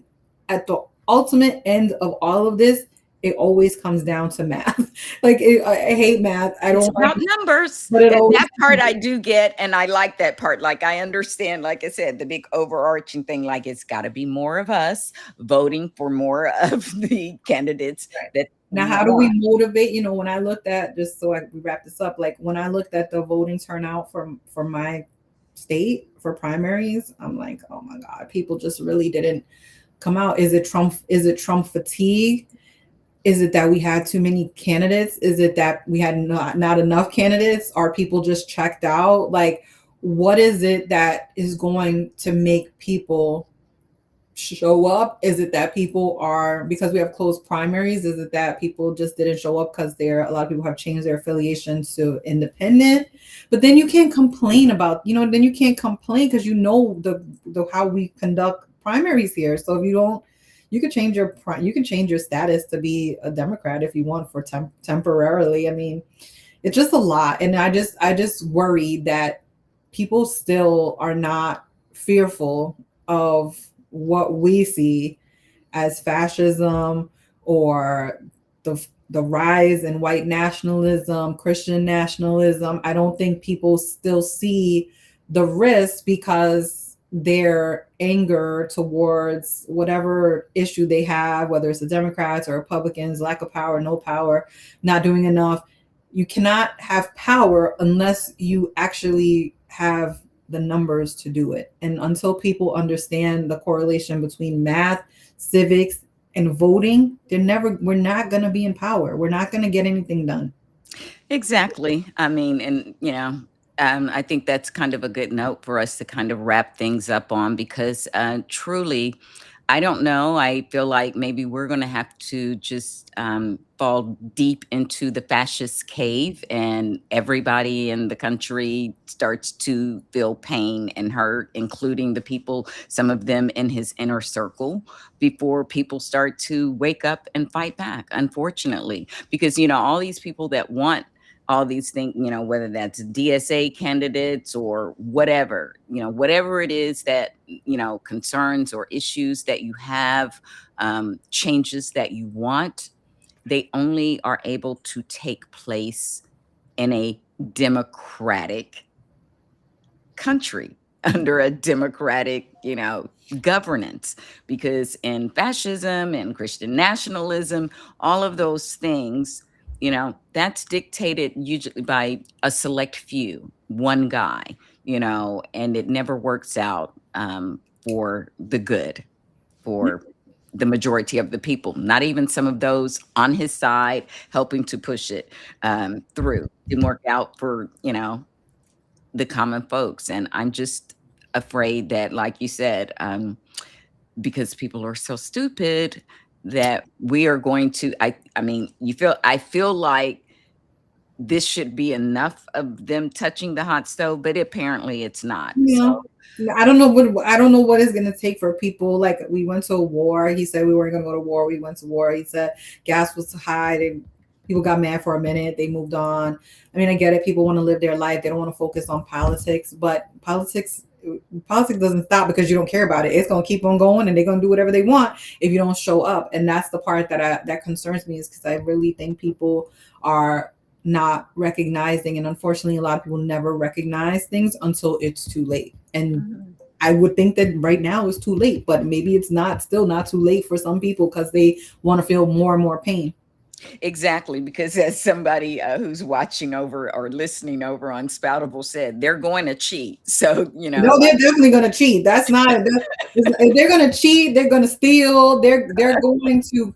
the ultimate end of all of this, it always comes down to math. Like, I hate math. I It's don't like about it, numbers. but it always That part I do get, and I like that part. Like, I understand, like I said, the big overarching thing, like, it's gotta be more of us voting for more of the candidates right. that Now, we how do we want. motivate? When I looked at, just so we wrap this up, like when I looked at the voting turnout for my state for primaries, I'm like, oh my God, people just really didn't come out. Is it Trump? Is it Trump fatigue? Is it that we had too many candidates? Is it that we had not enough candidates? Are people just checked out? Like, what is it that is going to make people show up? Is it that people are, because we have closed primaries? Is it that people just didn't show up because a lot of people have changed their affiliations to independent? But then you can't complain about, then you can't complain because the how we conduct primaries here. So if you don't, you can change your status to be a Democrat if you want for temporarily. I mean, it's just a lot, and I just worry that people still are not fearful of what we see as fascism, or the rise in white nationalism, Christian nationalism. I don't think people still see the risk because their anger towards whatever issue they have, whether it's the Democrats or Republicans, lack of power, no power, not doing enough. You cannot have power unless you actually have the numbers to do it. And until people understand the correlation between math, civics, and voting, we're not going to be in power. We're not going to get anything done. Exactly. I mean, and I think that's kind of a good note for us to kind of wrap things up on because truly, I don't know. I feel like maybe we're going to have to just fall deep into the fascist cave, and everybody in the country starts to feel pain and hurt, including the people, some of them in his inner circle, before people start to wake up and fight back, unfortunately. Because, all these people that want all these things, whether that's DSA candidates or whatever, whatever it is that, concerns or issues that you have, changes that you want, they only are able to take place in a democratic country under a democratic, governance. Because in fascism and Christian nationalism, all of those things, that's dictated usually by a select few, one guy, and it never works out for the good, for the majority of the people, not even some of those on his side helping to push it through. Didn't work out for, the common folks. And I'm just afraid that, like you said, because people are so stupid, that we are going to, I mean, I feel like this should be enough of them touching the hot stove, but apparently it's not. You So know, I don't know what it's gonna take for people. Like, we went to a war. He said we weren't gonna go to war. We went to war. He said gas was high. People got mad for a minute. They moved on. I mean, I get it. People want to live their life. They don't want to focus on politics. But politics doesn't stop because you don't care about it. It's gonna keep on going, and they're gonna do whatever they want if you don't show up. And that's the part that concerns me, is because I really think people are not recognizing, and unfortunately a lot of people never recognize things until it's too late. And I would think that right now it's too late, but maybe it's still not too late for some people, because they want to feel more and more pain. exactly, because as somebody who's watching over or listening over on Spoutable said, they're going to cheat. So, No, they're definitely going to cheat. That's not if they're going to cheat, they're going to steal, they're going to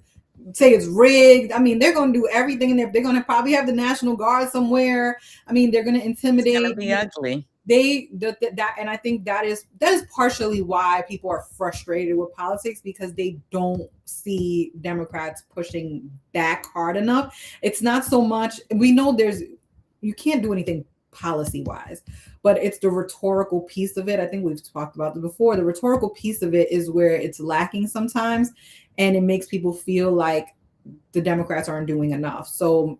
say it's rigged. I mean, they're going to do everything, and they're going to probably have the National Guard somewhere. I mean, they're going to it's going intimidate. to be ugly. That and I think that is partially why people are frustrated with politics, because they don't see Democrats pushing back hard enough. It's not so much, we know you can't do anything policy wise, but it's the rhetorical piece of it. I think we've talked about it before. The rhetorical piece of it is where it's lacking sometimes, and it makes people feel like the Democrats aren't doing enough. So,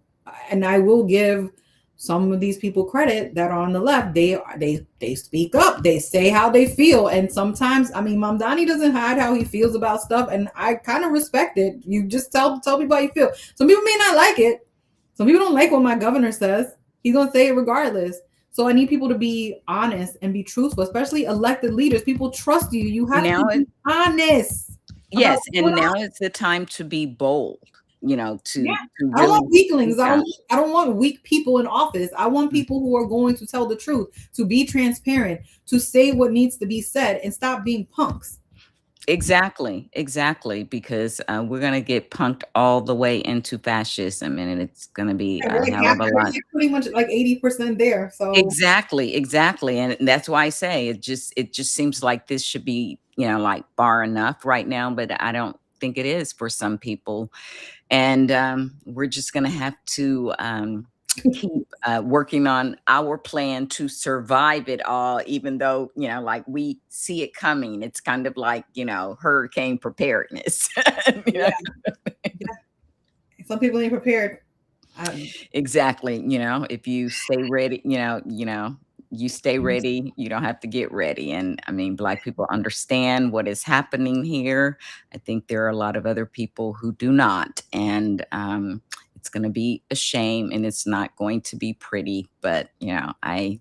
and I will give some of these people credit that are on the left. They speak up, they say how they feel, and sometimes, I mean, Mamdani doesn't hide how he feels about stuff, and I kind of respect it. You just tell people how you feel. Some people may not like it. Some people don't like what my governor says. He's gonna say it regardless. So I need people to be honest and be truthful, especially elected leaders. People trust you. You have to be honest. Yes, and now is the time to be bold. To I really don't want weaklings. I don't want weak people in office. I want people who are going to tell the truth, to be transparent, to say what needs to be said, and stop being punks. Exactly, because we're going to get punked all the way into fascism, and it's going to be a hell of a lot. Pretty much like 80% there. So exactly, and that's why I say it just seems like this should be like bar enough right now, but I don't think it is for some people. And we're just going to have to keep working on our plan to survive it all, even though, like we see it coming. It's kind of like, hurricane preparedness. Yeah. Some people ain't prepared. Exactly. If you stay ready, you stay ready, you don't have to get ready. And I mean, Black people understand what is happening here. I think there are a lot of other people who do not. And it's going to be a shame, and it's not going to be pretty. But, we're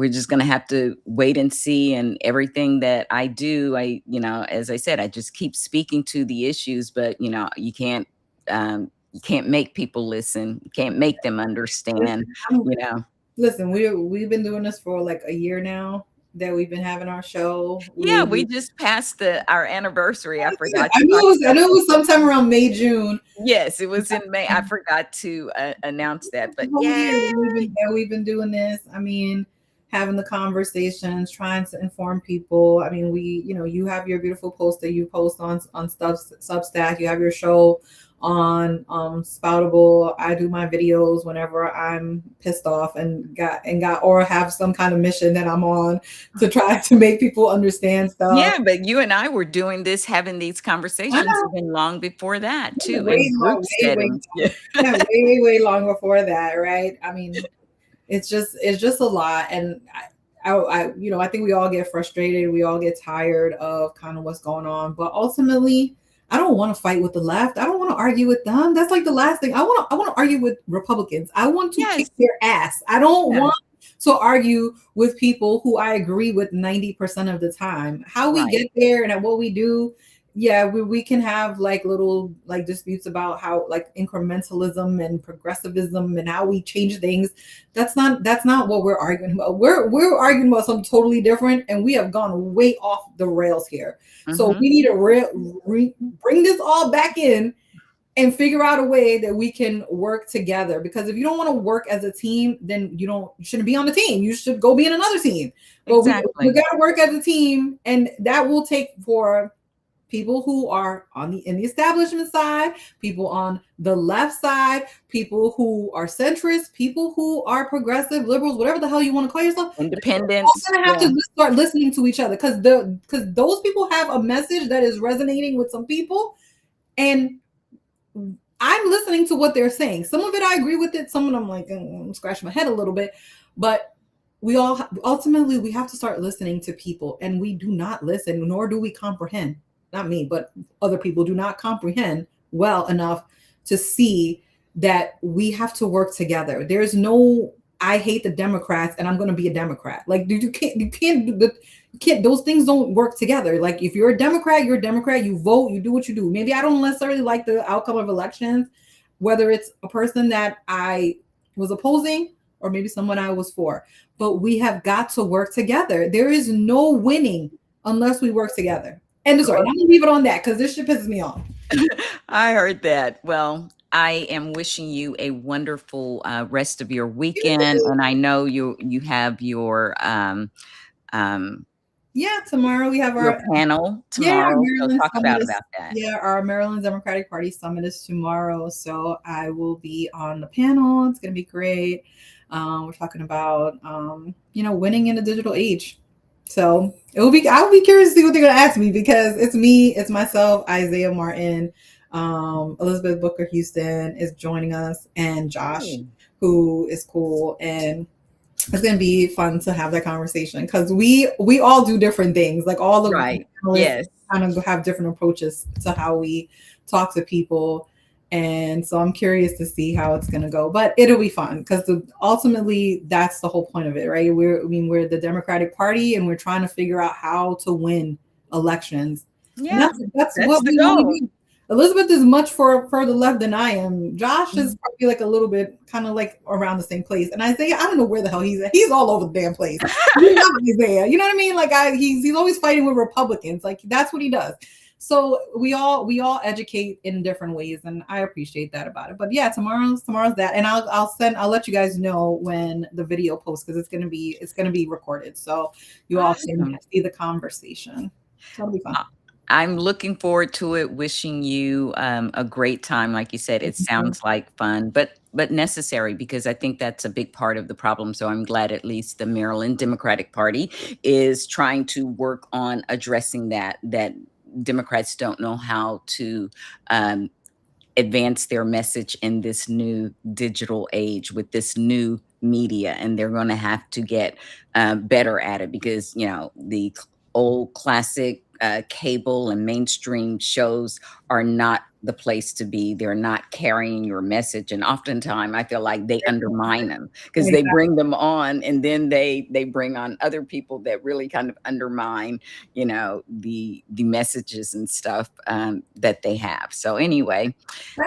just going to have to wait and see. And everything that I do, as I said, I just keep speaking to the issues, but, you can't make people listen. You can't make them understand, Listen, we've been doing this for like a year now that we've been having our show. Yeah, we just passed our anniversary. I forgot. I knew it was sometime around May, June. Yes, it was in May. I forgot to announce that, but yeah, we've been doing this. I mean, having the conversations, trying to inform people. I mean, you have your beautiful post that you post on Substack. You have your show on Spoutable. I do my videos whenever I'm pissed off and or have some kind of mission that I'm on to try to make people understand stuff. Yeah, but you and I were doing this, having these conversations even long before that too. Way long before that, right? I mean, it's just a lot, and I think we all get frustrated. We all get tired of kind of what's going on, but ultimately, I don't want to fight with the left. I don't want to argue with them. That's like the last thing. I want to argue with Republicans. I want to kick their ass. I don't want to argue with people who I agree with 90% of the time. How we get there and what we do, we can have like little like disputes about how like incrementalism and progressivism and how we change things. That's not what we're arguing about. We're arguing about something totally different, and we have gone way off the rails here. Mm-hmm. So we need to bring this all back in and figure out a way that we can work together. Because if you don't want to work as a team, then you shouldn't be on the team. You should go be in another team. But we got to work as a team, and that will take for people who are in the establishment side, people on the left side, people who are centrist, people who are progressive, liberals, whatever the hell you want to call yourself. Independence. We're gonna have to start listening to each other because those people have a message that is resonating with some people, and I'm listening to what they're saying. Some of it I agree with it. Some of them like I'm scratching my head a little bit, but we all ultimately we have to start listening to people, and we do not listen, nor do we comprehend. Not me, but other people do not comprehend well enough to see that we have to work together. There's no I hate the Democrats and I'm going to be a Democrat. Like you can't those things don't work together. Like if you're a Democrat, you're a Democrat, you vote, you do what you do. Maybe I don't necessarily like the outcome of elections, whether it's a person that I was opposing or maybe someone I was for. But we have got to work together. There is no winning unless we work together. And sorry, I'm gonna leave it on that because this shit pisses me off. I heard that. Well, I am wishing you a wonderful rest of your weekend, and I know you have um, tomorrow we have your our panel our tomorrow. So Maryland talk summit about that. our Maryland Democratic Party summit is tomorrow. So I will be on the panel. It's gonna be great. We're talking about winning in a digital age. So I'll be curious to see what they're gonna ask me because it's me, it's myself, Isaiah Martin, Elizabeth Booker Houston is joining us, and Josh, who is cool, and it's gonna be fun to have that conversation because we all do different things. Like all of the panelists kind of have different approaches to how we talk to people. And so I'm curious to see how it's going to go, but it'll be fun because ultimately that's the whole point of it, right? We're the Democratic Party and we're trying to figure out how to win elections. Yeah, that's what we want to do. Elizabeth is much further left than I am. Josh is probably like a little bit kind of like around the same place. And Isaiah, I don't know where the hell he's at. He's all over the damn place. Isaiah, you know what I mean? Like he's always fighting with Republicans. Like that's what he does. So we all educate in different ways, and I appreciate that about it. But yeah, tomorrow's that, and I'll let you guys know when the video posts because it's gonna be recorded, so you all can see the conversation. So it'll be fun. I'm looking forward to it. Wishing you a great time. Like you said, it sounds like fun, but necessary because I think that's a big part of the problem. So I'm glad at least the Maryland Democratic Party is trying to work on addressing that Democrats don't know how to advance their message in this new digital age with this new media, and they're going to have to get better at it because the old classic cable and mainstream shows are not the place to be. They're not carrying your message, and oftentimes I feel like they undermine them because they bring them on and then they bring on other people that really kind of undermine the messages and stuff that they have. So anyway,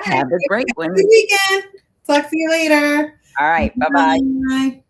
have a great one. Good weekend. Talk to you later. All right, bye-bye. Bye.